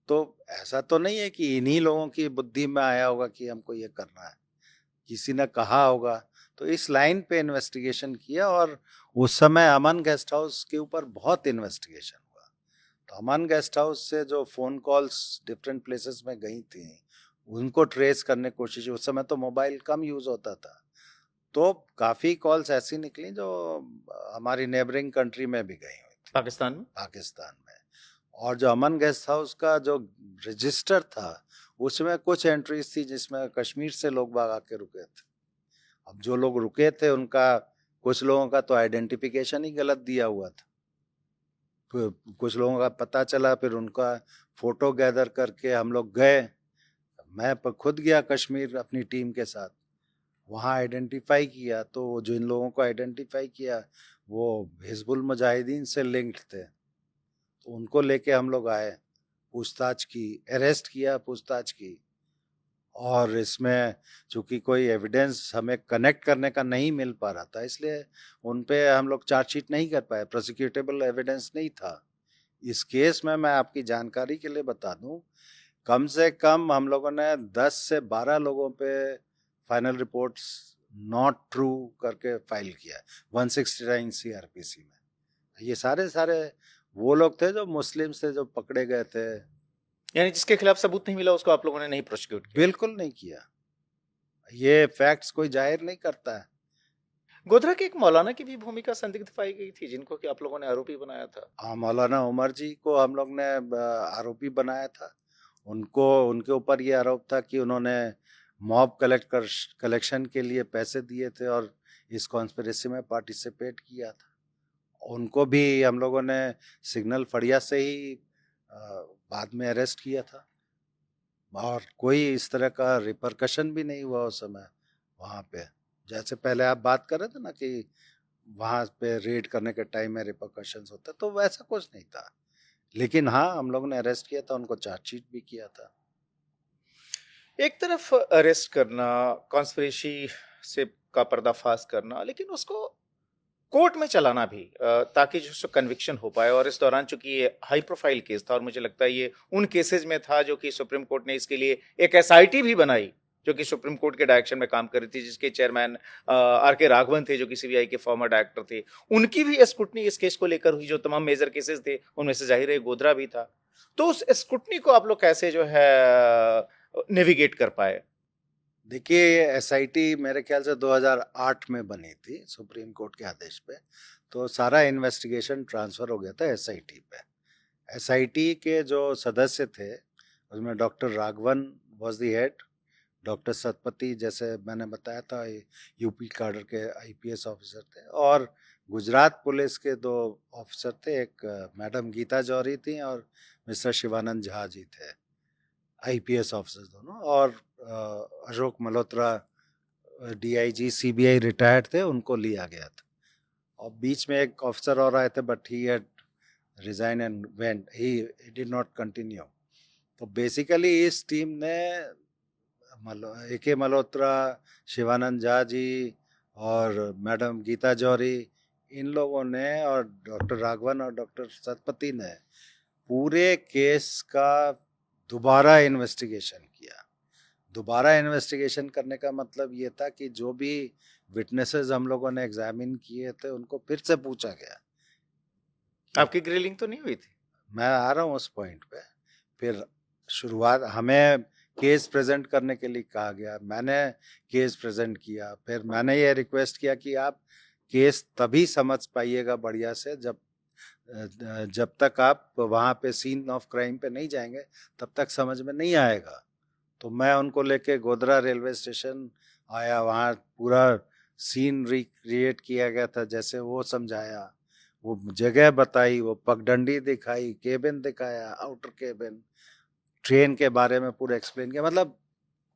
तो ऐसा तो नहीं है कि इन्हीं लोगों की बुद्धि में आया होगा कि हमको ये करना है, किसी ने कहा होगा। तो इस लाइन पे इन्वेस्टिगेशन किया, और उस समय अमन गेस्ट हाउस के ऊपर बहुत इन्वेस्टिगेशन हुआ। तो अमन गेस्ट हाउस से जो फोन कॉल्स डिफरेंट प्लेसेस में गई थी उनको ट्रेस करने की कोशिश, उस समय तो मोबाइल कम यूज होता था, तो काफी कॉल्स ऐसी निकली जो हमारी नेबरिंग कंट्री में भी गई हुई थी, पाकिस्तान में। और जो अमन गेस्ट हाउस का जो रजिस्टर था उसमें कुछ एंट्रीज थी जिसमें कश्मीर से लोग बाग आके रुके थे। अब जो लोग रुके थे उनका, कुछ लोगों का तो आइडेंटिफिकेशन ही गलत दिया हुआ था, कुछ लोगों का पता चला, फिर उनका फोटो गैदर करके हम लोग गए। मैं खुद गया कश्मीर अपनी टीम के साथ, वहाँ आइडेंटिफाई किया, तो जो इन लोगों को आइडेंटिफाई किया वो हिजबुल मुजाहिदीन से लिंक्ड थे। तो उनको लेके हम लोग आए, पूछताछ की, अरेस्ट किया, पूछताछ की। और इसमें चूंकि कोई एविडेंस हमें कनेक्ट करने का नहीं मिल पा रहा था, इसलिए उन पे हम लोग चार्जशीट नहीं कर पाए, प्रोसिक्यूटेबल एविडेंस नहीं था। इस केस में मैं आपकी जानकारी के लिए बता दूं, कम से कम हम लोगों ने 10 से 12 लोगों पे फाइनल रिपोर्ट्स नॉट ट्रू करके फाइल किया 169 सीआरपीसी में। ये सारे वो लोग थे जो मुस्लिम्स थे, जो पकड़े गए थे। यानी जिसके खिलाफ सबूत नहीं मिला उसको आप लोगों ने नहीं प्रोसिक्यूट किया? बिल्कुल नहीं किया, ये फैक्ट्स कोई जाहिर नहीं करता है। गोधरा के एक मौलाना की भी भूमिका संदिग्ध पाई गई थी जिनको कि आप लोगों ने आरोपी बनाया था। हाँ, मौलाना उमर जी को हम लोग ने आरोपी बनाया था। उनको, उनके ऊपर ये आरोप था कि उन्होंने मॉब कलेक्शन के लिए पैसे दिए थे और इस कॉन्स्पिरेसी में पार्टिसिपेट किया था। उनको भी हम लोगों ने सिग्नल फड़िया से ही बाद में अरेस्ट किया था, और कोई इस तरह का रिपरकशन भी नहीं हुआ उस समय वहाँ पे। जैसे पहले आप बात कर रहे थे ना कि वहाँ पे रेड करने के टाइम में रिपरकशंस होते, तो वैसा कुछ नहीं था। लेकिन हाँ, हम लोगों ने अरेस्ट किया था, उनको चार्जशीट भी किया था। एक तरफ अरेस्ट करना, कॉन्स्पिरेसी से का पर्दाफाश करना, लेकिन उसको कोर्ट में चलाना भी ताकि जो कन्विक्शन हो पाए। और इस दौरान चूंकि ये हाई प्रोफाइल केस था और मुझे लगता है ये उन केसेज में था जो कि सुप्रीम कोर्ट ने इसके लिए एक एसआईटी भी बनाई जो कि सुप्रीम कोर्ट के डायरेक्शन में काम कर रही थी, जिसके चेयरमैन आर के राघवन थे जो कि सीबीआई के फॉर्मर डायरेक्टर थे। उनकी भी स्क्रूटनी इस केस को लेकर हुई। जो तमाम मेजर केसेस थे उनमें से जाहिर है गोधरा भी था। तो उस स्क्रूटनी को आप लोग कैसे जो है नेविगेट कर पाए? देखिए, एसआईटी मेरे ख्याल से 2008 में बनी थी सुप्रीम कोर्ट के आदेश पे, तो सारा इन्वेस्टिगेशन ट्रांसफर हो गया था एसआईटी पे। एसआईटी के जो सदस्य थे उसमें doctor Raghavan was the head, doctor Satpathy जैसे मैंने बताया था यूपी काडर के आईपीएस ऑफिसर थे, और गुजरात पुलिस के 2 ऑफिसर थे, एक मैडम गीता जौहरी थी और मिस्टर शिवानंद झा जी थे, आईपीएस ऑफिसर दोनों। और Ashok Malhotra DIG CBI retired थे, उनको लिया गया था। और बीच में एक ऑफिसर और आए थे, but he had resign and went, he did not continue. तो बेसिकली इस टीम ने ए.के. मल्होत्रा, शिवानंद झा जी और मैडम गीता जौहरी, इन लोगों ने, और डॉक्टर राघवन और डॉक्टर सतपति ने पूरे केस का दोबारा इन्वेस्टिगेशन किया। दोबारा इन्वेस्टिगेशन करने का मतलब ये था कि जो भी विटनेसेस हम लोगों ने एग्जामिन किए थे उनको फिर से पूछा गया। आपकी ग्रिलिंग तो नहीं हुई थी? मैं आ रहा हूँ उस पॉइंट पे। फिर शुरुआत, हमें केस प्रेजेंट करने के लिए कहा गया, मैंने केस प्रेजेंट किया। फिर मैंने ये रिक्वेस्ट किया कि आप केस तभी समझ पाइएगा बढ़िया से जब तक आप वहाँ पे सीन ऑफ क्राइम पे नहीं जाएंगे तब तक समझ में नहीं आएगा। तो मैं उनको लेके गोधरा रेलवे स्टेशन आया, वहाँ पूरा सीन रिक्रिएट किया गया था, जैसे वो समझाया, वो जगह बताई, वो पगडंडी दिखाई, केबिन दिखाया, आउटर केबिन, ट्रेन के बारे में पूरा एक्सप्लेन किया। मतलब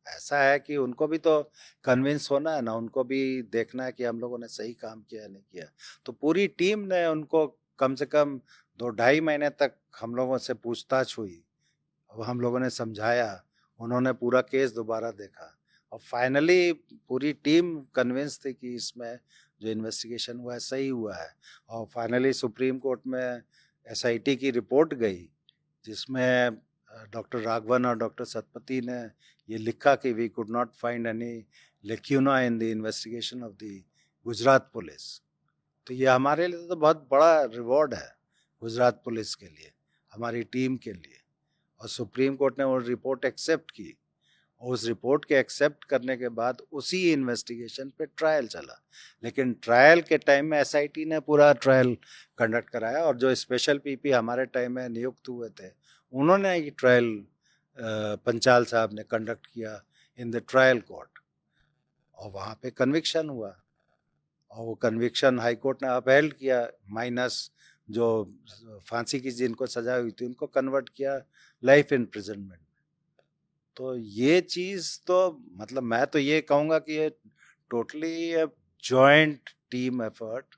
ऐसा है कि उनको भी तो कन्विंस होना है ना, उनको भी देखना है कि हम लोगों ने सही काम किया नहीं किया। तो पूरी टीम ने उनको कम से कम 2-2.5 महीने तक हम लोगों से पूछताछ हुई, हम लोगों ने समझाया, उन्होंने पूरा केस दोबारा देखा और फाइनली पूरी टीम कन्विंस थी कि इसमें जो इन्वेस्टिगेशन हुआ है सही हुआ है। और फाइनली सुप्रीम कोर्ट में एसआईटी की रिपोर्ट गई, जिसमें डॉक्टर राघवन और डॉक्टर सतपति ने ये लिखा कि we could not find any lacuna in the investigation of the Gujarat police. तो ये हमारे लिए तो बहुत बड़ा रिवॉर्ड है, गुजरात पुलिस के लिए, हमारी टीम के लिए। और सुप्रीम कोर्ट ने वो रिपोर्ट एक्सेप्ट की, और उस रिपोर्ट के एक्सेप्ट करने के बाद उसी इन्वेस्टिगेशन पे ट्रायल चला। लेकिन ट्रायल के टाइम में एसआईटी ने पूरा ट्रायल कंडक्ट कराया, और जो स्पेशल पीपी हमारे टाइम में नियुक्त हुए थे उन्होंने ये ट्रायल पंचाल साहब ने कंडक्ट किया इन द ट्रायल कोर्ट, और वहाँ पे कन्विक्शन हुआ। और वो कन्विक्शन हाई कोर्ट ने अपहेल्ड किया, माइनस जो फांसी की जिनको सजा हुई थी उनको कन्वर्ट किया लाइफ इम्प्रिजनमेंट। तो ये चीज़ तो मतलब मैं तो ये कहूँगा कि ये totally joint team effort.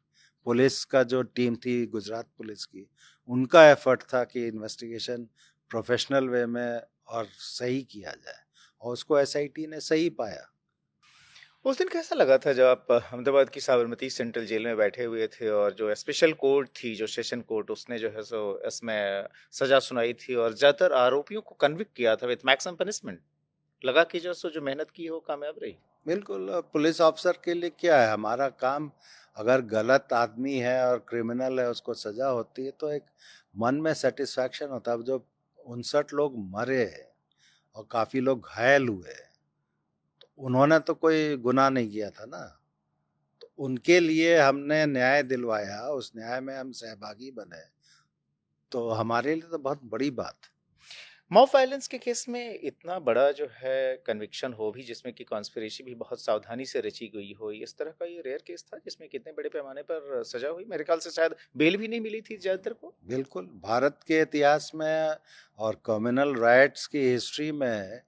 Police का जो टीम थी गुजरात पुलिस की, उनका एफर्ट था कि इन्वेस्टिगेशन प्रोफेशनल वे में और सही किया जाए, और उसको एसआईटी ने सही पाया। उस दिन कैसा लगा था जब आप अहमदाबाद की साबरमती सेंट्रल जेल में बैठे हुए थे और जो स्पेशल कोर्ट थी, जो सेशन कोर्ट, उसने जो है सो इसमें सजा सुनाई थी और ज्यादातर आरोपियों को कन्विक्ट किया था विथ मैक्सिमम पनिशमेंट? लगा कि जो सो जो मेहनत की हो कामयाब रही? बिल्कुल, पुलिस ऑफिसर के लिए क्या है, हमारा काम, अगर गलत आदमी है और क्रिमिनल है उसको सजा होती है तो एक मन में सेटिस्फैक्शन होता है। अब जो 59 लोग मरे हैं और काफ़ी लोग घायल हुए हैं, तो उन्होंने तो कोई गुनाह नहीं किया था ना, तो उनके लिए हमने न्याय दिलवाया, उस न्याय में हम सहभागी बने, तो हमारे लिए तो बहुत बड़ी बात। मॉब वायलेंस के केस में इतना बड़ा जो है कन्विक्शन हो भी, जिसमें कि कॉन्स्पिरेसी भी बहुत सावधानी से रची गई हो, इस तरह का ये रेयर केस था जिसमें कितने बड़े पैमाने पर सजा हुई। मेरे ख्याल से शायद बेल भी नहीं मिली थी ज्यादातर को। बिल्कुल, भारत के इतिहास में और कम्युनल राइट्स की हिस्ट्री में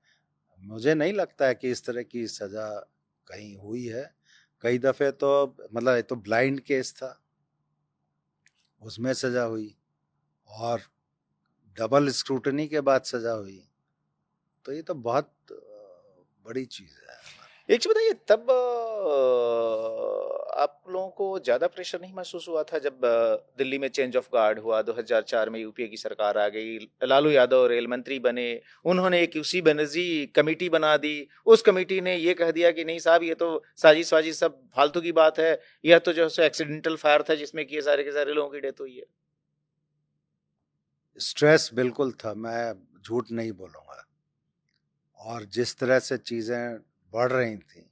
मुझे नहीं लगता है कि इस तरह की सजा कहीं हुई है। कई दफे तो मतलब ये तो ब्लाइंड केस था, उसमें सजा हुई, और डबल स्क्रूटनी के बाद सजा हुई, तो ये तो बहुत बड़ी चीज है। एक चीज बताइए, तब आप लोगों को ज्यादा प्रेशर नहीं महसूस हुआ था जब दिल्ली में चेंज ऑफ गार्ड हुआ, 2004 में यूपीए की सरकार आ गई, लालू यादव रेल मंत्री बने, उन्होंने एक यूसी बनर्जी कमेटी बना दी, उस कमेटी ने ये कह दिया कि नहीं साहब ये तो साजिश वाजिश सब फालतू की बात है, यह तो जो है एक्सीडेंटल फायर था जिसमें कि ये सारे के सारे लोगों की डेथ हुई है? स्ट्रेस बिल्कुल था, मैं झूठ नहीं बोलूँगा। और जिस तरह से चीज़ें बढ़ रही थी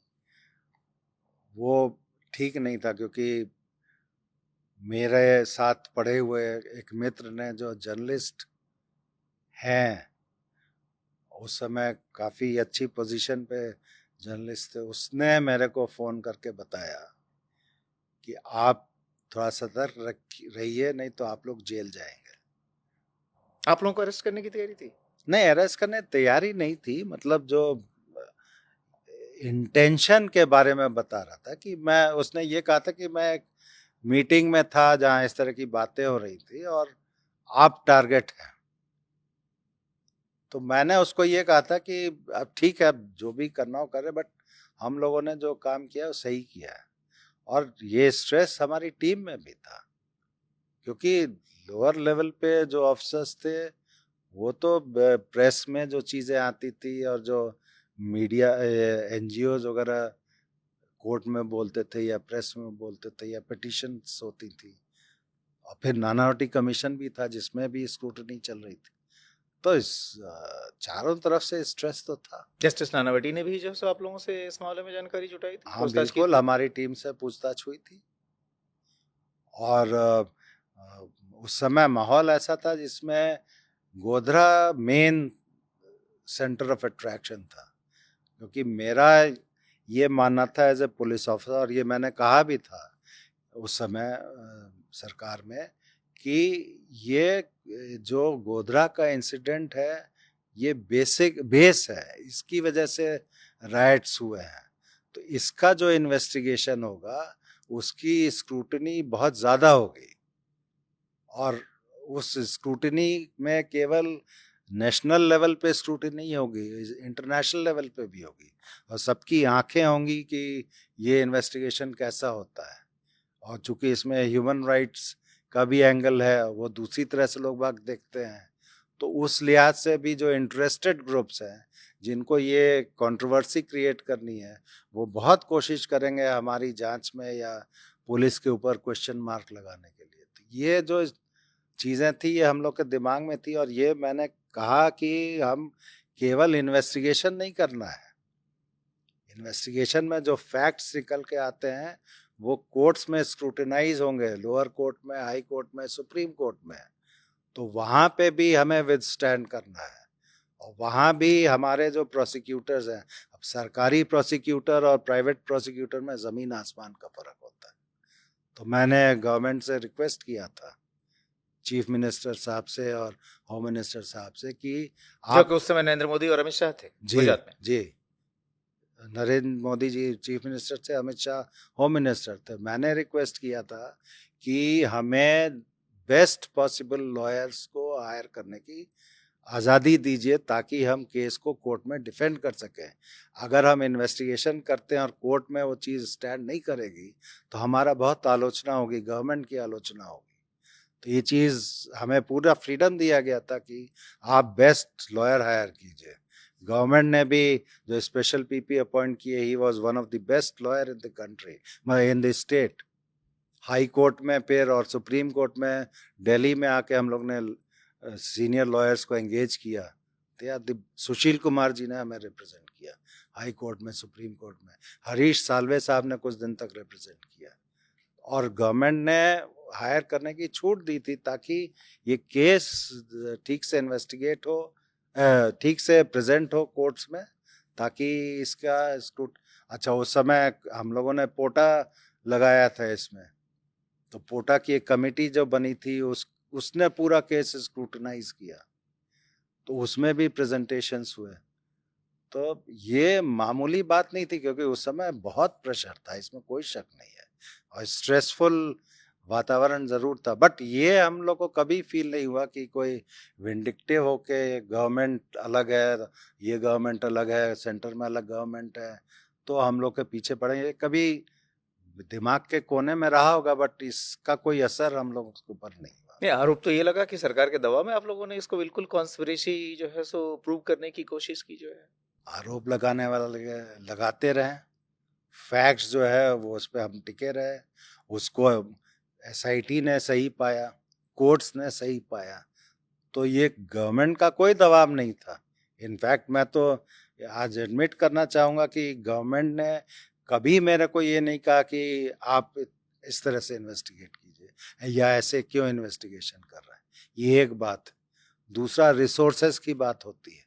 वो ठीक नहीं था, क्योंकि मेरे साथ पढ़े हुए एक मित्र ने, जो जर्नलिस्ट हैं, उस समय काफ़ी अच्छी पोजीशन पे जर्नलिस्ट थे, उसने मेरे को फ़ोन करके बताया कि आप थोड़ा सतर्क रहिए, नहीं तो आप लोग जेल जाएंगे। आप लोगों को अरेस्ट करने की तैयारी थी? नहीं, अरेस्ट करने तैयारी नहीं थी, मतलब जो इंटेंशन के बारे में बता रहा था कि मैं, उसने ये कहा था कि मैं एक मीटिंग में था जहां इस तरह की बातें हो रही थी और आप टारगेट हैं। तो मैंने उसको ये कहा था कि अब ठीक है, अब जो भी करना हो करे, बट हम लोगों ने जो काम किया वो सही किया है। और ये स्ट्रेस हमारी टीम में भी था, क्योंकि लोअर लेवल पे जो ऑफिसर्स थे वो तो प्रेस में जो चीज़ें आती थी और जो मीडिया एनजीओज वगैरह कोर्ट में बोलते थे या प्रेस में बोलते थे या पिटिशन्स होती थी, और फिर नानावटी कमीशन भी था जिसमें भी स्क्रूटनी चल रही थी, तो इस चारों तरफ से स्ट्रेस तो था। जस्टिस नानावटी ने भी जो है सो आप लोगों से इस मामले में जानकारी जुटाई थी, हाँ पूछताछ की बिल्कुल, थी? हमारी टीम से पूछताछ हुई थी और उस समय माहौल ऐसा था जिसमें Godhra main centre of attraction था, क्योंकि मेरा ये मानना था एज ए पुलिस ऑफिसर, और ये मैंने कहा भी था उस समय सरकार में, कि ये जो गोधरा का इंसिडेंट है ये बेसिक बेस है, इसकी वजह से राइट्स हुए हैं, तो इसका जो इन्वेस्टिगेशन होगा उसकी स्क्रूटनी बहुत ज़्यादा होगी, और उस स्क्रूटनी में केवल नेशनल लेवल पे स्क्रूटनी नहीं होगी, इंटरनेशनल लेवल पे भी होगी, और सबकी आंखें होंगी कि ये इन्वेस्टिगेशन कैसा होता है। और चूंकि इसमें ह्यूमन राइट्स का भी एंगल है, वो दूसरी तरह से लोग बाग देखते हैं, तो उस लिहाज से भी जो इंटरेस्टेड ग्रुप्स हैं जिनको ये कंट्रोवर्सी क्रिएट करनी है, वो बहुत कोशिश करेंगे हमारी जांच में या पुलिस के ऊपर क्वेश्चन मार्क लगाने के लिए। तो ये जो चीज़ें थी ये हम लोग के दिमाग में थी, और ये मैंने कहा कि हम केवल इन्वेस्टिगेशन नहीं करना है, इन्वेस्टिगेशन में जो फैक्ट्स निकल के आते हैं वो कोर्ट्स में स्क्रूटिनाइज होंगे, लोअर कोर्ट में, हाई कोर्ट में, सुप्रीम कोर्ट में, तो वहाँ पे भी हमें विदस्टैंड करना है। और वहाँ भी हमारे जो प्रोसिक्यूटर्स हैं, अब सरकारी प्रोसिक्यूटर और प्राइवेट प्रोसिक्यूटर में ज़मीन आसमान का फ़र्क होता है, तो मैंने गवर्नमेंट से रिक्वेस्ट किया था, चीफ मिनिस्टर साहब से और होम मिनिस्टर साहब से, कि जो कि उस समय नरेंद्र मोदी और अमित शाह थे गुजरात में। जी, नरेंद्र मोदी जी चीफ मिनिस्टर थे, अमित शाह होम मिनिस्टर थे, मैंने रिक्वेस्ट किया था कि हमें बेस्ट पॉसिबल लॉयर्स को हायर करने की आज़ादी दीजिए ताकि हम केस को कोर्ट में डिफेंड कर सकें। अगर हम इन्वेस्टिगेशन करते हैं और कोर्ट में वो चीज़ स्टैंड नहीं करेगी तो हमारा बहुत आलोचना होगी, गवर्नमेंट की आलोचना होगी। तो ये चीज़ हमें पूरा फ्रीडम दिया गया था कि आप बेस्ट लॉयर हायर कीजिए। गवर्नमेंट ने भी जो स्पेशल पीपी अपॉइंट किए, he was one of the best lawyer in the country, in the state. High court में फिर और सुप्रीम कोर्ट में दिल्ली में आके हम लोग ने सीनियर लॉयर्स को एंगेज किया, तो सुशील कुमार जी ने हमें रिप्रेजेंट किया हाई कोर्ट में, सुप्रीम कोर्ट में, हरीश साल्वे साहब ने कुछ दिन तक रिप्रेजेंट किया, और गवर्नमेंट ने हायर करने की छूट दी थी ताकि ये केस ठीक से इन्वेस्टिगेट हो, ठीक से प्रेजेंट हो कोर्ट्स में, ताकि इसका अच्छा उस समय हम लोगों ने पोटा लगाया था इसमें, तो पोटा की एक कमेटी जो बनी थी उसने पूरा केस स्क्रूटनाइज किया, तो उसमें भी प्रेजेंटेशंस हुए। तो ये मामूली बात नहीं थी, क्योंकि उस समय बहुत प्रेशर था, इसमें कोई शक नहीं है, और स्ट्रेसफुल वातावरण जरूर था, बट ये हम लोग को कभी फील नहीं हुआ कि कोई विंडिक्टिव होके गवर्नमेंट अलग है, ये गवर्नमेंट अलग है, सेंटर में अलग गवर्नमेंट है, तो हम लोग के पीछे पड़ेंगे, कभी दिमाग के कोने में रहा होगा, बट इसका कोई असर हम लोगों के ऊपर नहीं हुआ। नहीं, आरोप तो ये लगा कि सरकार के दबाव में आप लोगों ने इसको बिल्कुल कॉन्स्पिरेसी जो है सो प्रूव करने की कोशिश की जो है। आरोप लगाने वाले लगाते रहे, फैक्ट्स जो है वो उस पर हम टिके रहे, उसको एसआईटी ने सही पाया, कोर्ट्स ने सही पाया, तो ये गवर्नमेंट का कोई दबाव नहीं था। इनफैक्ट मैं तो आज एडमिट करना चाहूँगा कि गवर्नमेंट ने कभी मेरे को ये नहीं कहा कि आप इस तरह से इन्वेस्टिगेट कीजिए या ऐसे क्यों इन्वेस्टिगेशन कर रहे हैं, ये एक बात। दूसरा, रिसोर्सेस की बात होती है।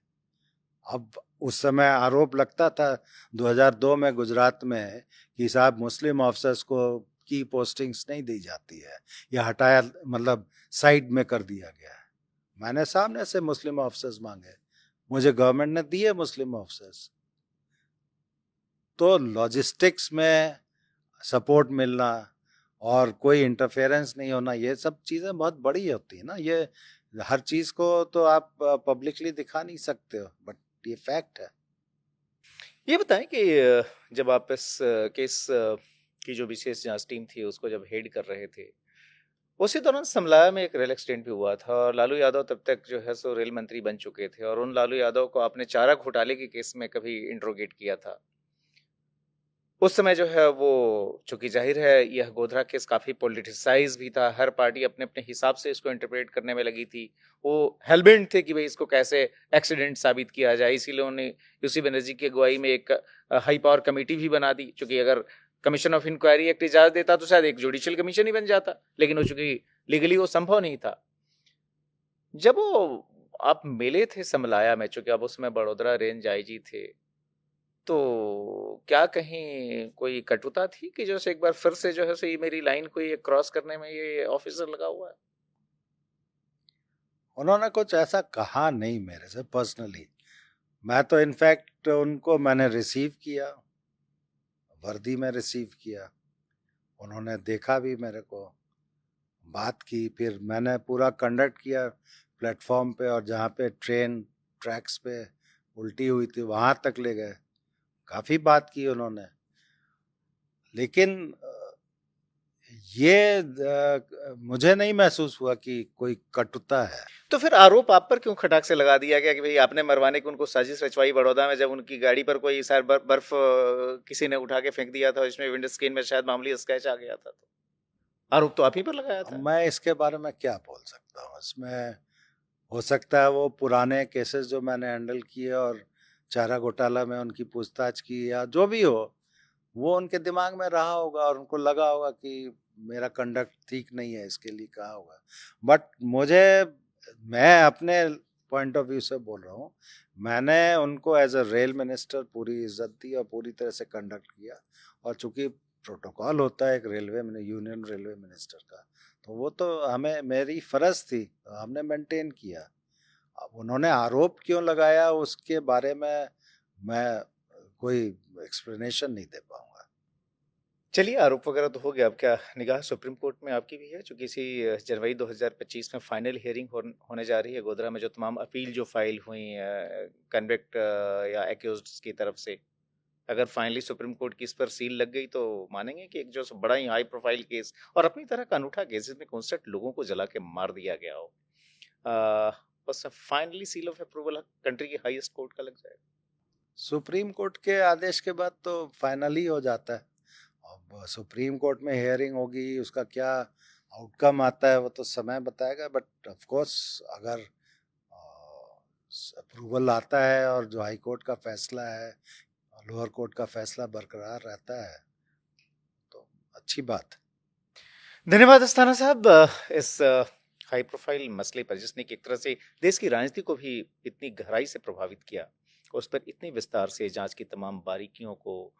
अब उस समय आरोप लगता था 2002 में गुजरात में कि साहब मुस्लिम ऑफिसर्स को की पोस्टिंग्स नहीं दी जाती है या हटाया, मतलब साइड में कर दिया गया है। मैंने सामने से मुस्लिम ऑफिसर्स मांगे, मुझे गवर्नमेंट ने दिए मुस्लिम ऑफिसर्स। तो लॉजिस्टिक्स में सपोर्ट मिलना और कोई इंटरफेरेंस नहीं होना, ये सब चीज़ें बहुत बड़ी होती है ना। ये हर चीज़ को तो आप पब्लिकली दिखा नहीं सकते हो, बट ये फैक्ट है। ये बताएं कि जब आप इस केस की जो विशेष जांच टीम थी उसको जब हेड कर रहे थे, उसी दौरान समलाया में एक रेल एक्सीडेंट भी हुआ था और लालू यादव तब तक जो है सो रेल मंत्री बन चुके थे, और उन लालू यादव को आपने चारा घोटाले के केस में कभी इंट्रोगेट किया था। उस समय जो है वो, चूंकि जाहिर है यह गोधरा केस काफी पॉलिटिसाइज भी था, हर पार्टी अपने अपने हिसाब से इसको इंटरप्रेट करने में लगी थी। वो हेलबेंट थे कि भाई इसको कैसे एक्सीडेंट साबित किया जाए, इसीलिए उन्होंने यूसी बनर्जी की अगुवाई में एक हाई पावर कमेटी भी बना दी। चूंकि अगर कमीशन ऑफ इंक्वायरी एक्ट इजाजत देता तो शायद एक जुडिशियल कमीशन ही बन जाता, लेकिन वो चूंकि लीगली वो संभव नहीं था। जब वो आप मिले थे समलाया में, चूंकि आप उसमें बड़ोदरा रेंज आईजी थे, तो क्या कहीं कोई कटुता थी कि जैसे एक बार फिर से जो है सो ये मेरी लाइन को ये क्रॉस करने में ये ऑफिसर लगा हुआ है? उन्होंने कुछ ऐसा कहा नहीं मेरे से पर्सनली। मैं तो इनफैक्ट उनको मैंने रिसीव किया, वर्दी में रिसीव किया, उन्होंने देखा भी मेरे को, बात की, फिर मैंने पूरा कंडक्ट किया प्लेटफॉर्म पे, और जहाँ पे ट्रेन ट्रैक्स पे उल्टी हुई थी वहाँ तक ले गए, काफ़ी बात की उन्होंने। लेकिन ये मुझे नहीं महसूस हुआ कि कोई कटुता है। तो फिर आरोप आप पर क्यों खटाक से लगा दिया गया कि भाई आपने मरवाने की उनको साजिश रचवाई बड़ौदा में, जब उनकी गाड़ी पर कोई सार बर्फ किसी ने उठा के फेंक दिया था, इसमें विंडो स्क्रीन में शायद मामूली स्क्रैच आ गया था, तो आरोप तो आप ही पर लगाया अब था। मैं इसके बारे में क्या बोल सकता हूँ, इसमें हो सकता है वो पुराने केसेस जो मैंने हैंडल किए और चारा घोटाला में उनकी पूछताछ की, या जो भी हो, वो उनके दिमाग में रहा होगा और उनको लगा होगा कि मेरा कंडक्ट ठीक नहीं है, इसके लिए कहा होगा। बट मैं अपने पॉइंट ऑफ व्यू से बोल रहा हूँ, मैंने उनको एज अ रेल मिनिस्टर पूरी इज्जत दी और पूरी तरह से कंडक्ट किया। और चूंकि प्रोटोकॉल होता है एक रेलवे में, यूनियन रेलवे मिनिस्टर का, तो वो तो हमें, मेरी फर्ज थी, हमने मेंटेन किया। अब उन्होंने आरोप क्यों लगाया उसके बारे में मैं कोई एक्सप्लेनेशन नहीं दे पाऊंगा। चलिए, आरोप वगैरह तो हो गया, अब क्या निगाह सुप्रीम कोर्ट में आपकी भी है, चूंकि इसी जनवरी 2025 में फाइनल हियरिंग होने जा रही है गोधरा में। जो तमाम अपील जो फाइल हुई कन्विक्ट या एक्यूज्ड की तरफ से, अगर फाइनली सुप्रीम कोर्ट की इस पर सील लग गई तो मानेंगे कि एक जो बड़ा ही हाई प्रोफाइल केस और अपनी तरह का अनूठा केस जिसमें 59 लोगों को जला के मार दिया गया हो, बस finally seal of approval country की हाईएस्ट कोर्ट का लग जाएगा। सुप्रीम कोर्ट के आदेश के बाद तो फाइनली हो जाता है। अब सुप्रीम कोर्ट में हियरिंग होगी, उसका क्या आउटकम आता है वो तो समय बताएगा। बट ऑफ कोर्स अगर अप्रूवल आता है और जो हाई कोर्ट का फैसला है, लोअर कोर्ट का फैसला बरकरार रहता है, तो अच्छी बात। धन्यवाद अस्थाना साहब, इस हाई प्रोफाइल मसले पर जिसने कि एक तरह से देश की राजनीति को भी इतनी गहराई से प्रभावित किया, उस पर इतने विस्तार से जांच की तमाम बारीकियों को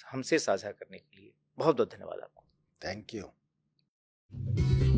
हमसे साझा करने के लिए बहुत बहुत धन्यवाद आपको। Thank you.